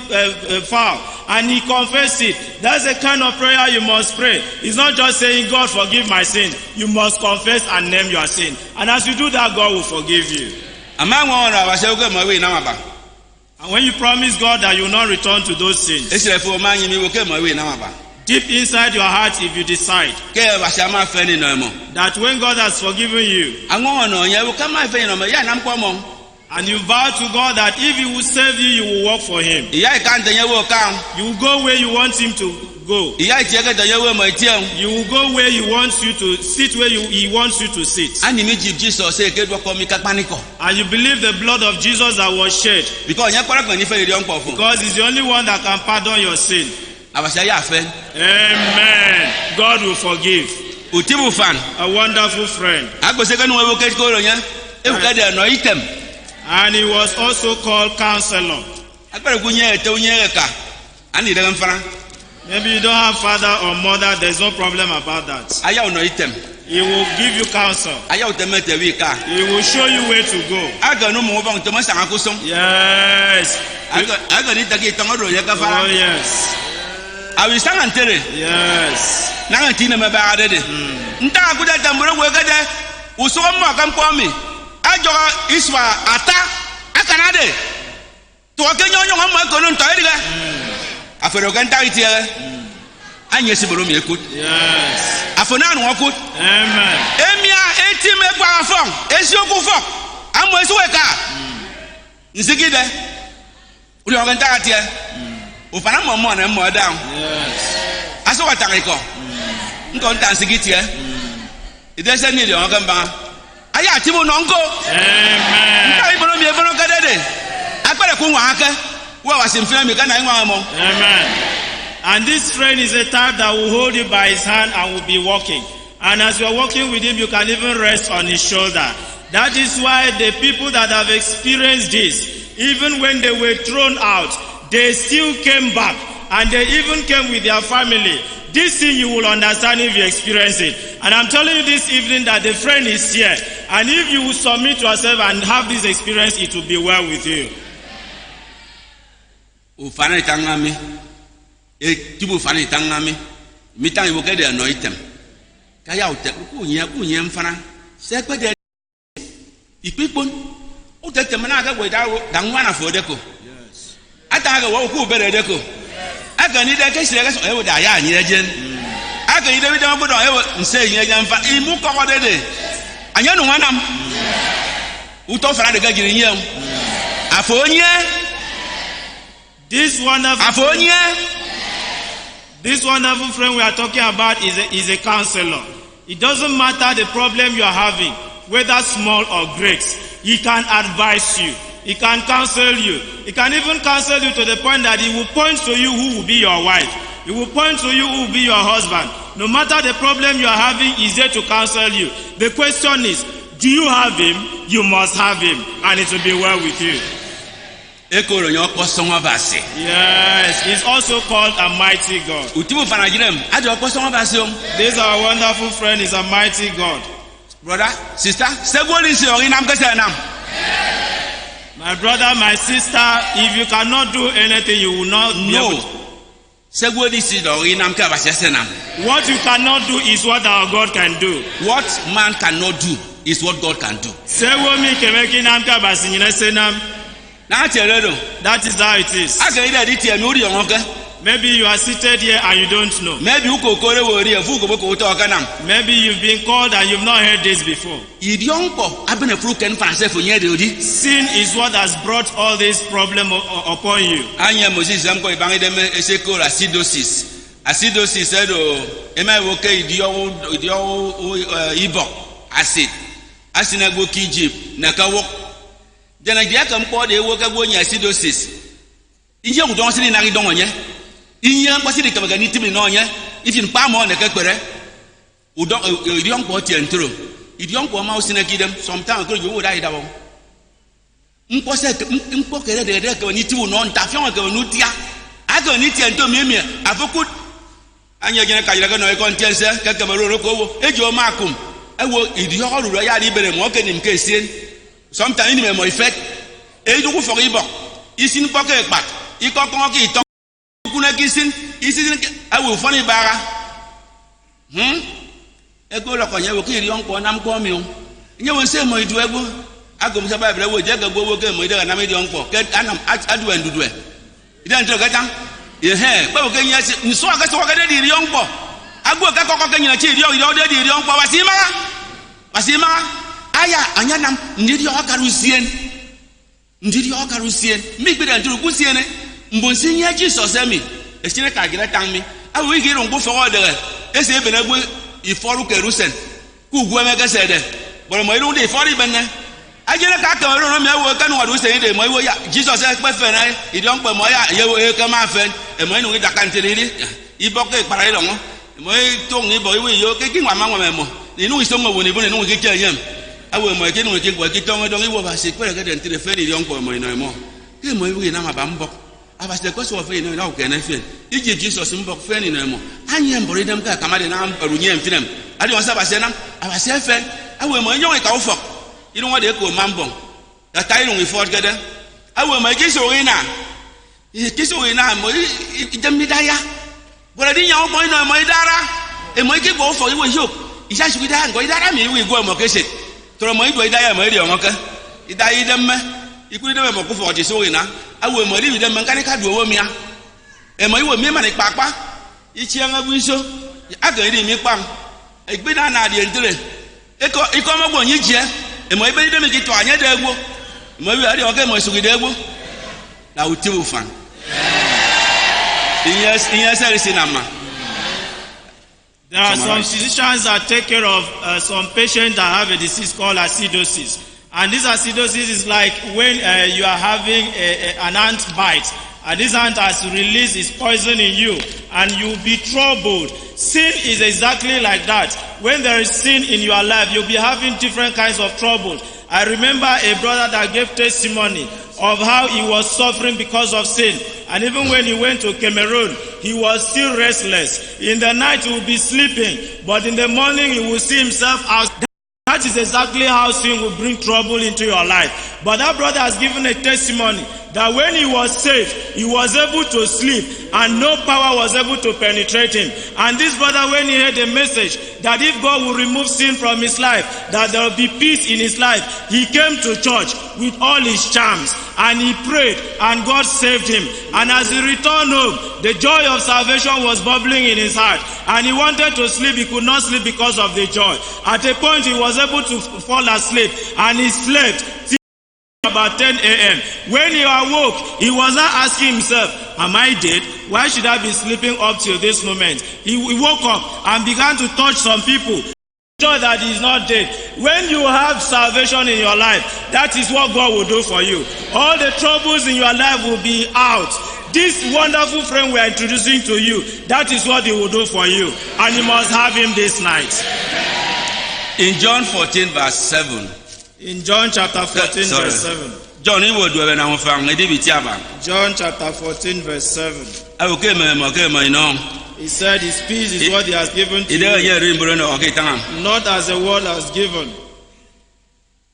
fowl," and he confessed it. That's the kind of prayer you must pray. It's not just saying, "God, forgive my sin." You must confess and name your sin. And as you do that, God will forgive you. And when you promise God that you will not return to those sins, deep inside your heart, if you decide that when God has forgiven you, and you vow to God that if He will save you, you will work for Him. You will go where you want Him to go. You will go where He wants you to sit, where He wants you to sit. And you believe the blood of Jesus that was shed, because He's the only one that can pardon your sin. Amen. God will forgive. A wonderful friend. And he was also called Counselor. Maybe you don't have father or mother, there's no problem about that. He will give you counsel. He will show you where to go. Yes. Oh yes. Yes. Iswa ata akanade to akenyo hama kono ntoiriga afero ganta itie anye siboro mi ekut yes afona anu okut amen emia etime kwa afon esioku fo amo esiweka nsigide uri oganta atie ofana momo na mo down yes aso watariko nko nta nsigitie idese ni le ogamba aya timu nonko Amen. nka ibono mi ebono kadede akpere ku nwa aka wa wasimfina mi kana nwa mo. Amen. And this friend is a type that will hold you by his hand and will be walking. And as you are walking with him, you can even rest on his shoulder. That is why the people that have experienced this, even when they were thrown out, they still came back. And they even came with their family. This thing you will understand if you experience it. And I'm telling you this evening that the friend is here. And if you will submit yourself and have this experience, it will be well with you. Ufana itangami. Tibu fana itangami. Mitang iwoke de no item. Kaya ute kunye mfana. Sekwe de ipipon. Ute temana aga weda dangwana fodeko. Yes. Ata aga wo ku bere deko. Aga ni de kesire keso ewo da ya anyi ejen. Aga ide bi de bodo ewo nse yin ejen fa imu kokko de. Anya no wanam. Uto fara de gagiri yem. Afonye. This wonderful friend we are talking about is a counselor. It doesn't matter the problem you are having, whether small or great. He can advise you. He can counsel you. He can even counsel you to the point that he will point to you who will be your wife. He will point to you who will be your husband. No matter the problem you are having, he's there to counsel you. The question is, do you have him? You must have him, and it will be well with you. Yes, he's also called a mighty God. This our wonderful friend is a mighty God. Brother, sister, my brother, my sister, if you cannot do anything, you will not be able to. What you cannot do is what our God can do. What man cannot do is what God can do. That is how it is. Maybe you are seated here and you don't know. Maybe you've been called and you've not heard this before. Sin is what has brought all this problem upon you. Acidosis acid Egypt Jana dia kam ko de wo ka go nya acidosis. Inje mu don se ni na ri don onye. Inya ko se de ka ga ni timi na onye. Ifin pa mo na ka pere. Udon idion ko ti entro. Idion ko ma o se na kidem sometimes ko jo wo da ida wo. Nko se nko kere de ka ni tiwu no nta fion ka nu tia. Aga ni ti ento mi afoku anya jena ka jira ka no e kontense ka ka ro ko wo. Ejo ma akum. Ewo idion ro ya ri bere mo ke ni mke sien. Sometimes in my effect, a do for Ibo. Is in pocket back. You can come okay, talk. I will funny barra. A go look on your kid, young one, I'm coming. You will say, my duel. I go to the Bible, I go work with my and I made young for get and I do and do it. You don't get them? You have, but okay, yes, you saw us walk at the young boy. I go to the kid, young boy, Wasima. Aya anyanam ndidi okarusien mi gbe dan turu kusien mbonsin ya Jesus emi esine ka gire tan mi awu igi ro ngbo fo de ese ebe na gbo iforu kerusen ku gu emeke se de boro mo iru de ifori benne ajere ka kan ro mi ewo kanu wadu se de mo iwo ya Jesus e pe fe na idi on pe mo ya ye e ka ma fe e mo inu da kan tiri iboke para ilo mo mo to ni bo iwo yo ke kin wa ma mo me mo inu iso mo wo ni bo inu ke ke yem awe mo ke no ke gwa ke tongo dongi wo ba se kwere ke den tire fe ni yon ko mo ino mo ke mo iwi na ma ba mbok aba se ko so fe ni na o ke na fe ije Jesus mbok fe ni no mo anye mbori dem ka kamade na arunye mfinem ade won sa ba se na aba se fe awe mo nyon ka ofo inu wo de ko mambon da tai no we for gede awe mo ke so ina ke so ina mo dem mi daya bora di nyawo mo ino mo idara e mo ke go ofo iwo yo isa su idara ngo idara mi iwi go mo ke se toro mo ido idaya mo ri onka idaya dem me ikuri dem mo ko fo di so ina awe mo ri dem nka ni ka duowo mia e mo iwo mi ma ni papa ichi an abu iso aga ri mi pam egbe na na di entere iko mo gbo yin je e mo ibe dem ki to anya da egwo mo wi ari oke mo su gi da egwo na uti wo fan yes service na ma There are some Summarize. physicians that take care of some patients that have a disease called acidosis. And this acidosis is like when you are having an ant bite, and this ant has released its poison in you, and you'll be troubled. Sin is exactly like that. When there is sin in your life, you'll be having different kinds of trouble. I remember a brother that gave testimony of how he was suffering because of sin. And even when he went to Cameroon, he was still restless. In the night he would be sleeping, but in the morning he would see himself out. That is exactly how sin will bring trouble into your life. But that brother has given a testimony that when he was saved, he was able to sleep and no power was able to penetrate him. And this brother, when he heard the message that if God will remove sin from his life, that there will be peace in his life, he came to church with all his charms and he prayed and God saved him. And as he returned home, the joy of salvation was bubbling in his heart. And he wanted to sleep, he could not sleep because of the joy. At a point he was able to fall asleep and he slept about 10 a.m. When he awoke, he was not asking himself, am I dead? Why should I be sleeping up till this moment? He woke up and began to touch some people. Sure that he is not dead. When you have salvation in your life, that is what God will do for you. All the troubles in your life will be out. This wonderful friend we are introducing to you, that is what he will do for you. And you must have him this night. In John 14 verse 7. In John chapter 14 Sorry. verse 7. John iwo do be na ho fa ngedi bi tiaba. John chapter 14 verse 7. Okay me no. He said his peace is what he has given to Ide you, ye rin bro no okay tan. not as the world has given.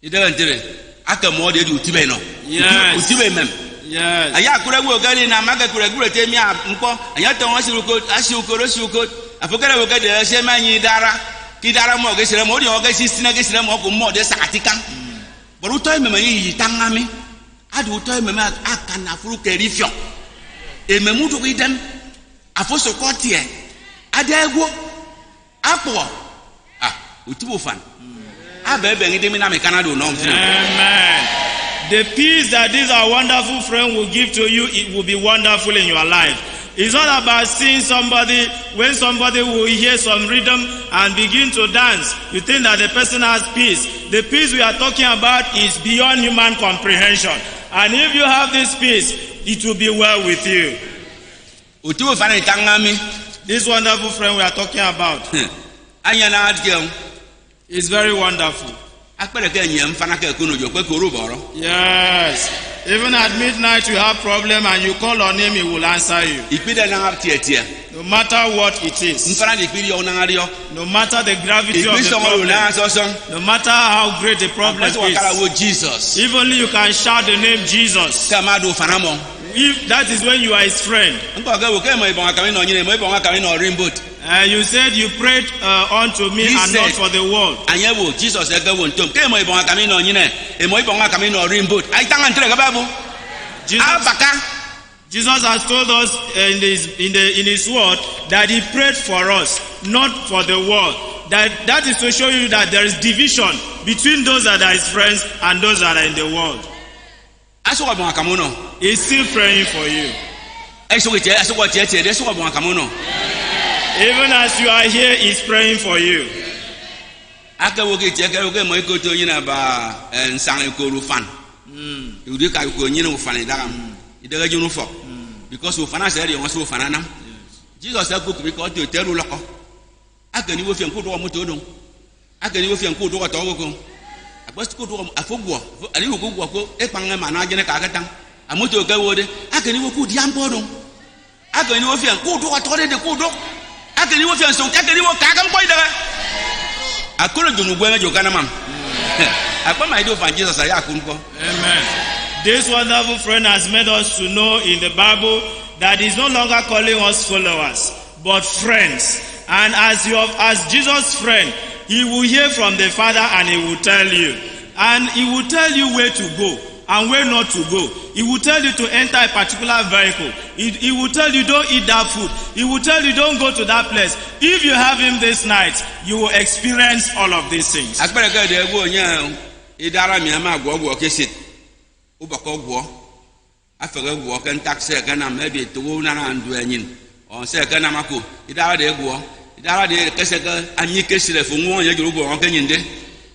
Ide ntire aka mo de utibe no. Yes. Utibe mem. Yes. Aya kura wo gari na maga kura gura te mi nko anya to won asiruko afokara wo gade se manyi dara ki dara mo ge sere mo de o ge sistina ge sere mo ko mo de sakatikan boru to me yi tangami adu to me aka na furu kerifio ememu to idem afoso kotie adego apo utibo fan abebe ngide mi na me Canada no mfina. Amen. The peace that this our wonderful friend will give to you, it will be wonderful in your life. It's not about seeing somebody, when somebody will hear some rhythm and begin to dance, you think that the person has peace. The peace we are talking about is beyond human comprehension. And if you have this peace, it will be well with you. This wonderful friend we are talking about is very wonderful. Yes. Even at midnight you have problem and you call on him, he will answer you. No matter what it is. No matter the gravity of the problem. No matter how great the problem is. If only you can shout the name Jesus. If that is when you are his friend. You said you prayed unto me and not for the world. Jesus has told us in his word that he prayed for us, not for the world. That is to show you that there is division between those that are his friends and those that are in the world. He's still praying for you. Even as you are here, he's praying for you. Because Jesus said, because to tell you, I can you feel good or motor. I can you feel good or talk. I was good a football, and you go walk a panga managing a cagatan. A motor go, I can you put young bottom. I can you feel good or told the good dog. I can you feel so I can you cagam by there. I couldn't do when you can, ma'am. I put my door for Jesus. Amen. This wonderful friend has made us to know in the Bible that he's no longer calling us followers, but friends. And as Jesus' friend, he will hear from the Father and he will tell you. And he will tell you where to go and where not to go. He will tell you to enter a particular vehicle. He will tell you don't eat that food. He will tell you don't go to that place. If you have him this night, you will experience all of these things. idara de kese ka anyi kesire fu nwo ye juru go on kenyinde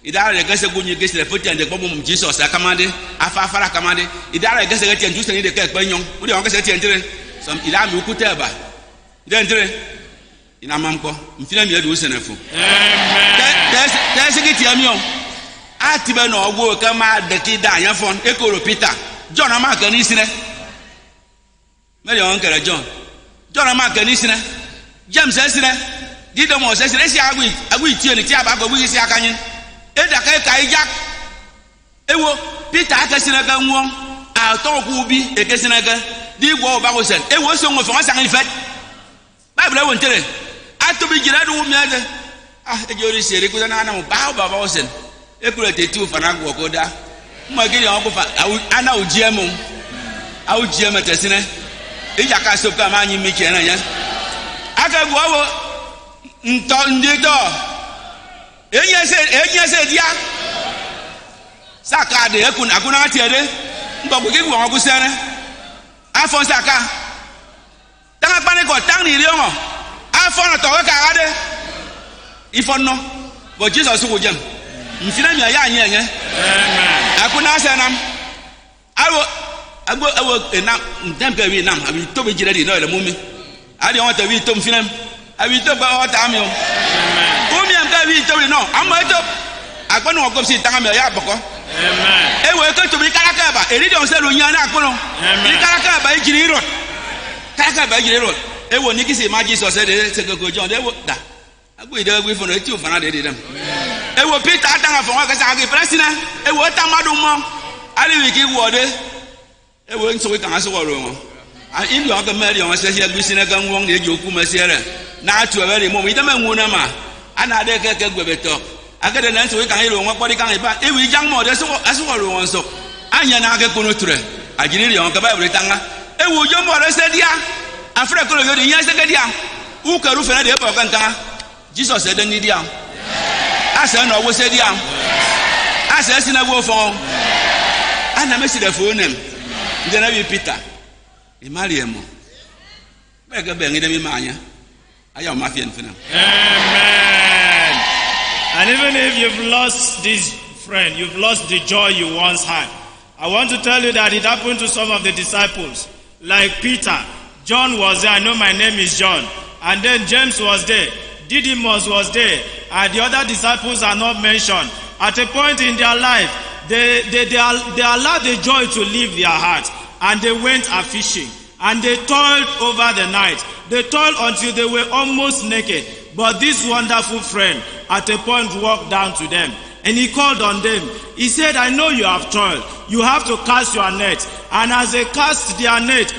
idara de kese gunyi kesire fu tende ko mum Jesus akamade afafara akamade idara de kese ka tienju seni de ka penyon wo de on kese tientre some ila mi ukuta ba identre ina mamko mfina mi edu senefu amen tese ki tiami o atibe no ogwo ka ma de ki da yan fon ekoro Peter John ama ka ni sine mele on kere John ama ka ni sine James sine dido mo sine si agui tie ni ti aba ko bugi si akanyin eda ka ijak ewo Peter aka sine ka nwo a to ku bi eke sine ka di gwo ba ko sen ewo so ngo fon sang ifet Bible won tere ato bi jira do mi ade ejori sere ko na na mo ba ko sen ekure te tu fana gwo ko da mo giri on ko fa ana ojiemo tesine ija ka so ka ma nyi mi che na ya aka gwo wo nto ndido enye se dia saka de akuna tiede ngbo gi gwo ko sere afon saka tanga pane ko tang ni riongo afon to ka ade ifon no bo Jesus wo jem mfina mi ya anye amen akuna senam awo enam ndempe wi nam abi to be jira di no le mumi adi on ta wi to mfina abi to ba o ta mi o umi am ta wi to no amma to agbonu ogo si tanga mi ya boko amen ewe ko to bi karaka ba eri don se lo nya na akono bi karaka ba ejiri ro karaka ba ejiri ro ewo ni kisi ma Jesus de se go John de wo da agbo ide agbo ifo no eti ofana de dem ewo Peter atanga fo wa ka sa ga president ewo tamadu mo ali wi ki wo de ewo nso we kan aso wo ro a in yo ga mari on se se gbisi na kan won de joku ma sere na atu e re mo mi de ma nwu na ma ana de ke gbebeto agade na nso we kan ro won podi kan iba ewi jang mo de so aso wo ro won so anya na ga kono ture agiri ri on ka Bible tanga ewo jo mo re se dia afre ko yo de yan se ke dia u ka ru fe na de pa kan kan Jesus said ni dia asa na wo se dia asa si na wo fon ana me si da fo nem de na bi Peter e Mariam be ga be ngide mi manya aya ma fie nfina amen. And even if you've lost this friend, you've lost the joy you once had, I want to tell you that it happened to some of the disciples. Like Peter, John was there. I know my name is John. And then James was there. Didymus was there. And the other disciples are not mentioned. At a point in their life, they allowed the joy to leave their hearts. And they went a-fishing. And they toiled over the night. They toiled until they were almost naked. But this wonderful friend, at a point, walked down to them. And he called on them. He said, I know you have toiled. You have to cast your net. And as they cast their net,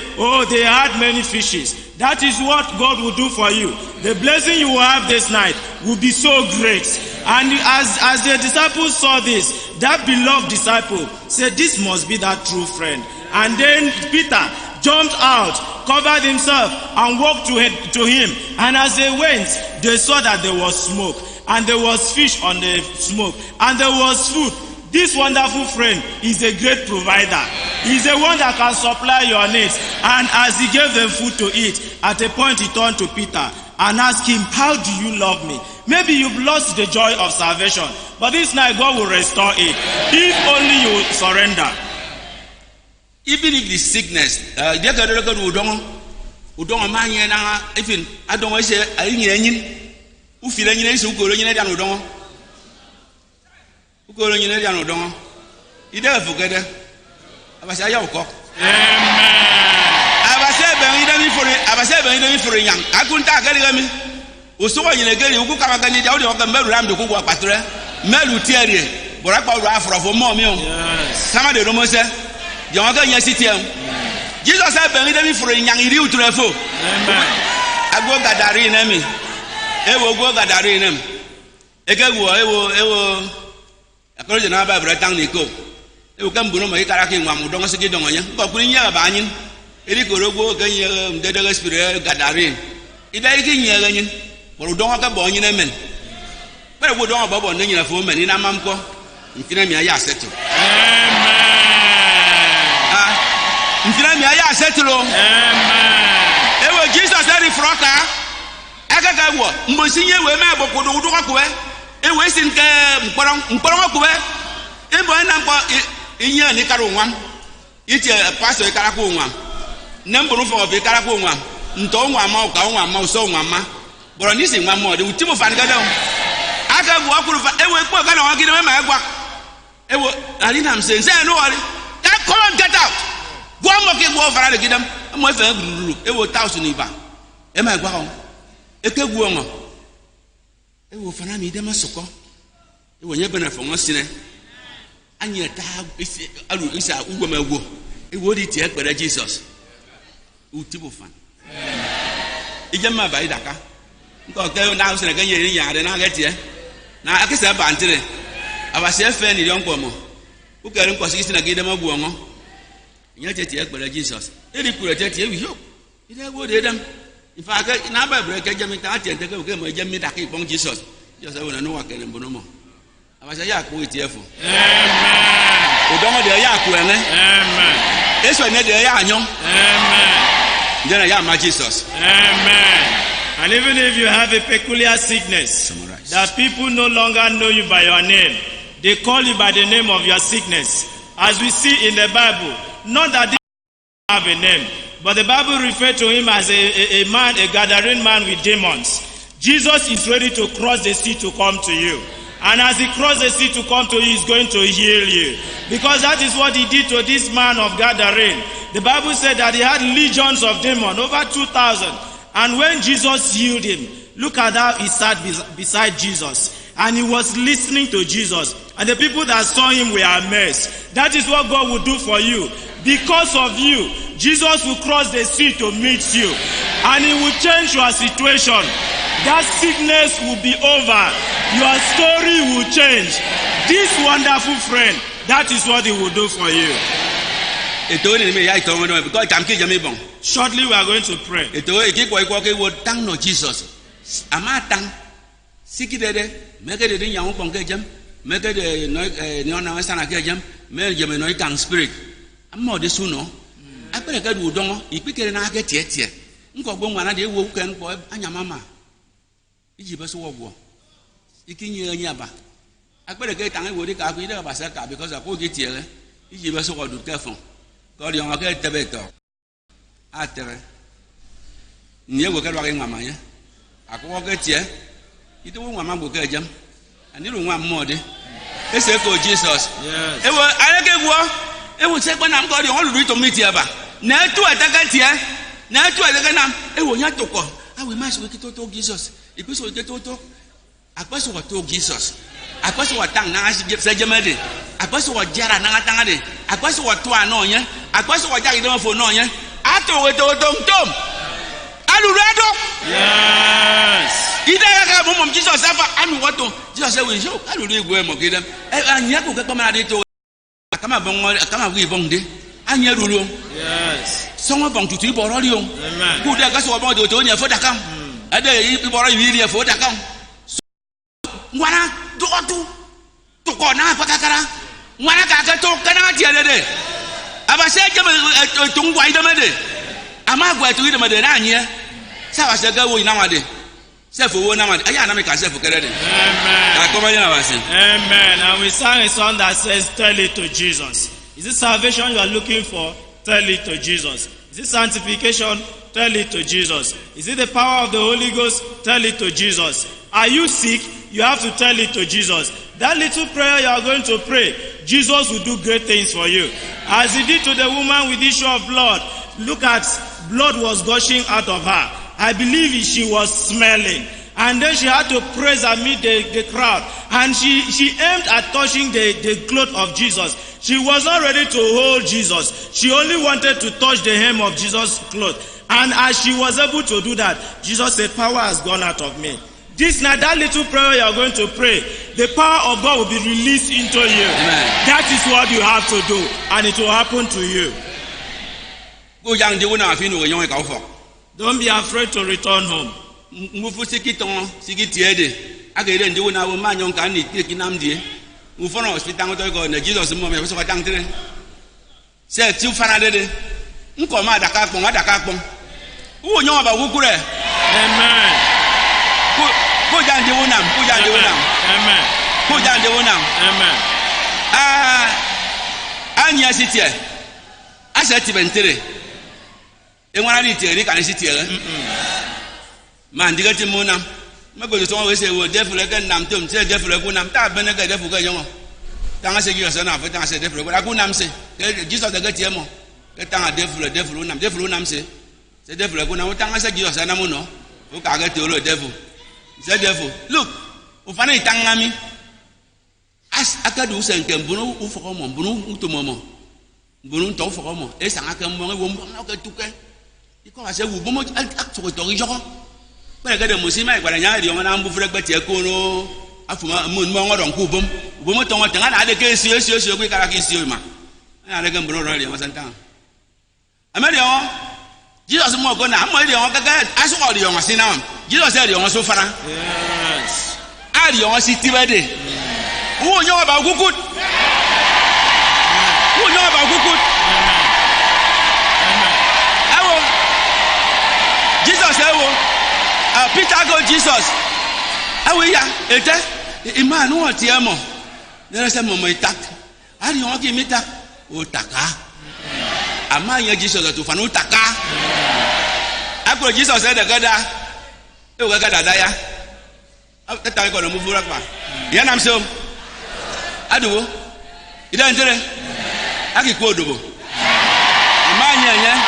they had many fishes. That is what God will do for you. The blessing you will have this night will be so great. And as the disciples saw this, that beloved disciple said, this must be that true friend. And then Peter jumped out, covered himself, and walked to him. And as they went, they saw that there was smoke. And there was fish on the smoke. And there was food. This wonderful friend is a great provider. He's the one that can supply your needs. And as he gave them food to eat, at a point he turned to Peter and asked him, how do you love me? Maybe you've lost the joy of salvation, but this night God will restore it. If only you surrender. Even if the sickness, udong amanye na even adong ise ayinyin ufile nyine ise ukoro nyine dia no udong ukoro nyine dia no udong ide afukede abasha ya ukọ Amen. abase ben ide mi foro nyang akunta agari gami usuwa nyine gari uku kama gani dia odi oka meru ram de ku gwa patre melu tiere bora pa ru afrofo mo mi o sama de romo se je won ka nya sitiam Jesus said ben ide mi foro nyang iri utrefo Amen. agbo gadari na mi ewo go gadari na mi ekewo ewo akoro je na ba bra tang ni ko ewo kam buno mo ikara ke nwa mu dongo se gidongo nya ko kuri nya ba anyin eri ko rogo ke nya ndedega spirit gadari ida iki nya ga nyin ko dongo ka bo nyin men bare go dongo bo na nyina fo men ni na mam ko mfina mi aya settle Amen. mfina mi aya settle Amen. ewo Jesus said froka Agaga wo mbosinye we me bokodo wudu kwakuwe. E we sin ke mkporo kwakuwe. E bo na mpo inye ni karo nwam. Iti pastor ikara ko nwam. Na mbonu fo be ikara ko nwam. Nto nwam ma ka nwam ma so nwam ma. Boro ni sin nwam mo de utimo fa ngada. Aga wo akuru fa e we ko ga na wa gide me ma egwa. E wo ali na am say no worry. Come on, get out. Go on, okay, go over and get them. I'm with them. It will 1,000 iba. Am I going? It can go on. It will find me them a sucker. It will never from us in it. And yet, it's a woman go. It would eat yet, but Jesus. Utibo fan. It's a my by Daka. Go now, and again, yard, and I'll get here. Now, I guess I'm banting. I was a fan, young woman. Who can consist in a game of woman? Yet, but Jesus. Any could take you. It would them. If I get in our break, I jammed out and take a game of Jamie Daki upon Jesus. Just I want to know what can Bonomo. I was a yak with tearful. Amen. We don't know the yak, amen. That's why they are young. Amen. Then I am my Jesus. Amen. And even if you have a peculiar sickness, that people no longer know you by your name, they call you by the name of your sickness. As we see in the Bible, not that they have a name, but the Bible refers to him as a man, a gathering man with demons. Jesus is ready to cross the sea to come to you. And as he crossed the sea to come to you, he's going to heal you. Because that is what he did to this man of Gadarene. The Bible said that he had legions of demons, over 2,000. And when Jesus healed him, look at how he sat beside Jesus. And he was listening to Jesus. And the people that saw him were amazed. That is what God will do for you. Because of you, Jesus will cross the sea to meet you. And he will change your situation. That sickness will be over. Your story will change. This wonderful friend, that is what he will do for you. Shortly we are going to pray. Jesus. Make it a young pongajam, make it a non sana gajam, make a no gang spirit. I'm more the sooner. I better get Udon, if we can not get yet. Uncle Bongana, they will can boy and your mamma. Ijibas war. Ikin yaba. I better get angry with the carpenter of Basaka because I put it here. Ijibas war to careful. God, you're get the better. After near work at Mamma. I can walk it here. You don't want to get them, and you don't want more. Let's say for Jesus. Yes. I get war. It will say when I'm going to read to meet you. Now to attack here. Now to attack. It will not talk. I will match with to Jesus. If we get to talk, I pass what to Jesus. I pass what tongue now. I say Jamadi. I pass what Jara Nangatangadi. I pass what to Anoya. I pass what I don't for Noya. I told it to Tom. Yes. Ida ya mom Jesus afa anu wato Jesus say we show anu re go mo kidam anya ko ka ma de to kama bon kama wi bon de anya ruru. Yes. Someone bon tutu iboro ri o. Amen. Ku de ka so bon de to nya fo da kam. Ade iboro wi ri fo da kam. Ngwana do to ko na pa kakara. Ngwana ka ka to kana ti de. Aba se je to ngwa ida me de. Ama gwa to ida me de na anya. Sa wa se ga wo ina wa de. Amen. Amen. And we sang a song that says, tell it to Jesus. Is it salvation you are looking for? Tell it to Jesus. Is it sanctification? Tell it to Jesus. Is it the power of the Holy Ghost? Tell it to Jesus. Are you sick? You have to tell it to Jesus. That little prayer you are going to pray, Jesus will do great things for you. As he did to the woman with the issue of blood, look at, blood was gushing out of her. I believe she was smelling. And then she had to praise amid the crowd. And she aimed at touching the cloth of Jesus. She was not ready to hold Jesus. She only wanted to touch the hem of Jesus' cloth. And as she was able to do that, Jesus said, power has gone out of me. This night, that little prayer you are going to pray, the power of God will be released into you. Amen. That is what you have to do. And it will happen to you. Don't be afraid to return home. Amen. Kuja ndi unam. Amen. Kuja ndi unam. Amen. Anya sitie. Asa tibentere. Enwara ni tiere kan sitie. Man diga ti munam. Mago so we say we devil again nam tom say devil agunam ta benega devil ga yon. Tanga se Jesus na fa tanga se devil agunam se. Jesus daga tie mo. Tanga devil unam se. Se devil agunam tanga se Jesus na mo no. O ka ga te o devil. Say devil. Look. Ufana itanga mi. As akadu se nke mbunu ufoko mo mbunu utomomo. Mbunu to ufoko mo. E sanga ke mo wo mo ke tuke. Iko ase wu bomo akto to ri joko. When I get a Muslim, I got a yard, and I'm moving back to a corner. After my moon, on Kubum, Bumoton, and I had a case, you quick, I can see you, man. I reckon, bro, really, I wasn't down. I'm ready on Jesus more gonna, I'm ready on the guy. I saw the young Sinam. Jesus said, you are so far. Yes. I the young city ready. Who know about who good? Who know about who good? Jesus said, Peter go Jesus. Awiya ete iman no tiamo. There say mama itak. Ari won ki mita o taka. Ama yan Jesus to fa no taka. Akro Jesus said the gada. E wo gada da ya. That time ko no move rakpa. Ya nam so. Aduwo. Ida ntere. Aki ko odobo. Ama yan.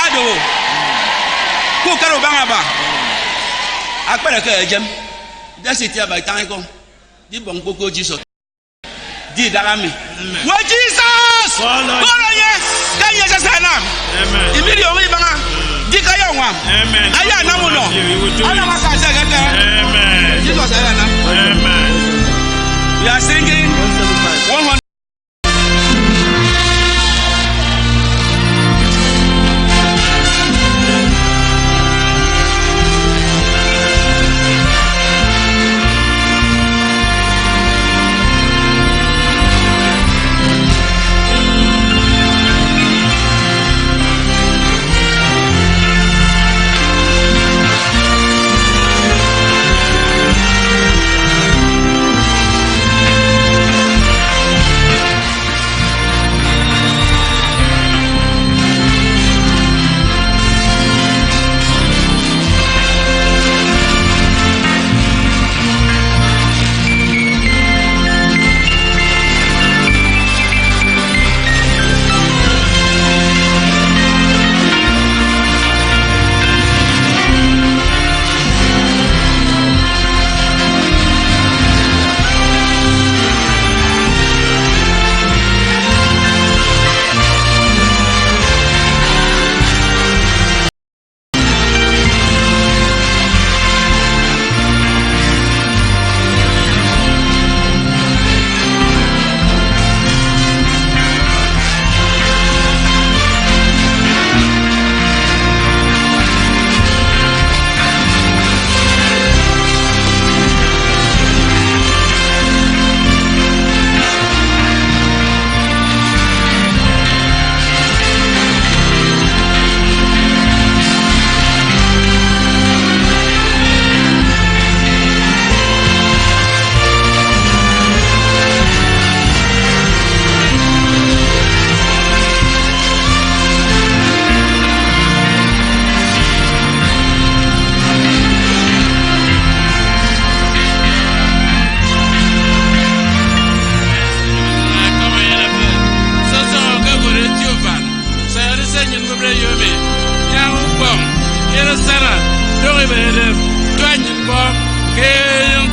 Aduwo. Ko karo banga ba. Akpere ka ejem. That's it by time go. Di bon koko Jesus. Di darami. Wo Jesus! Follow. Yes. Kan yes sana. Amen. Imiri o wi banga. Di ka ya nwa. Amen. Aya na mo no. Ana ma ka se gege. Amen. Jesus aya na. Amen. We are singing 100.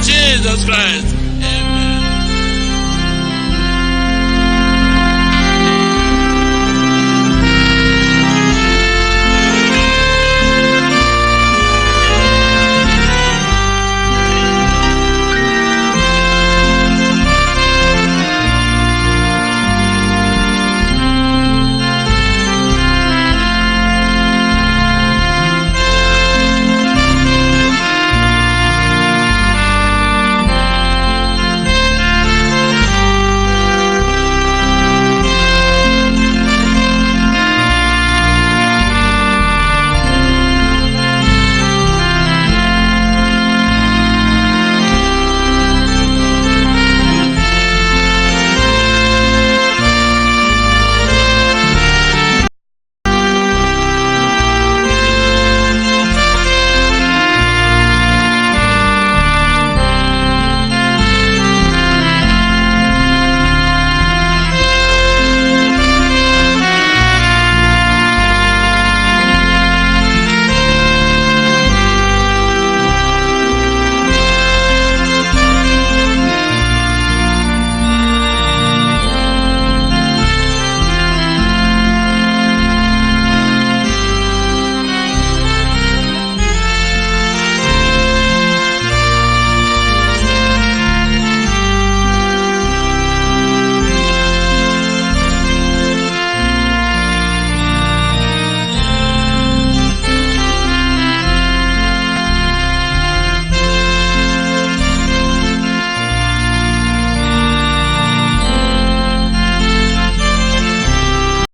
Jesus Christ.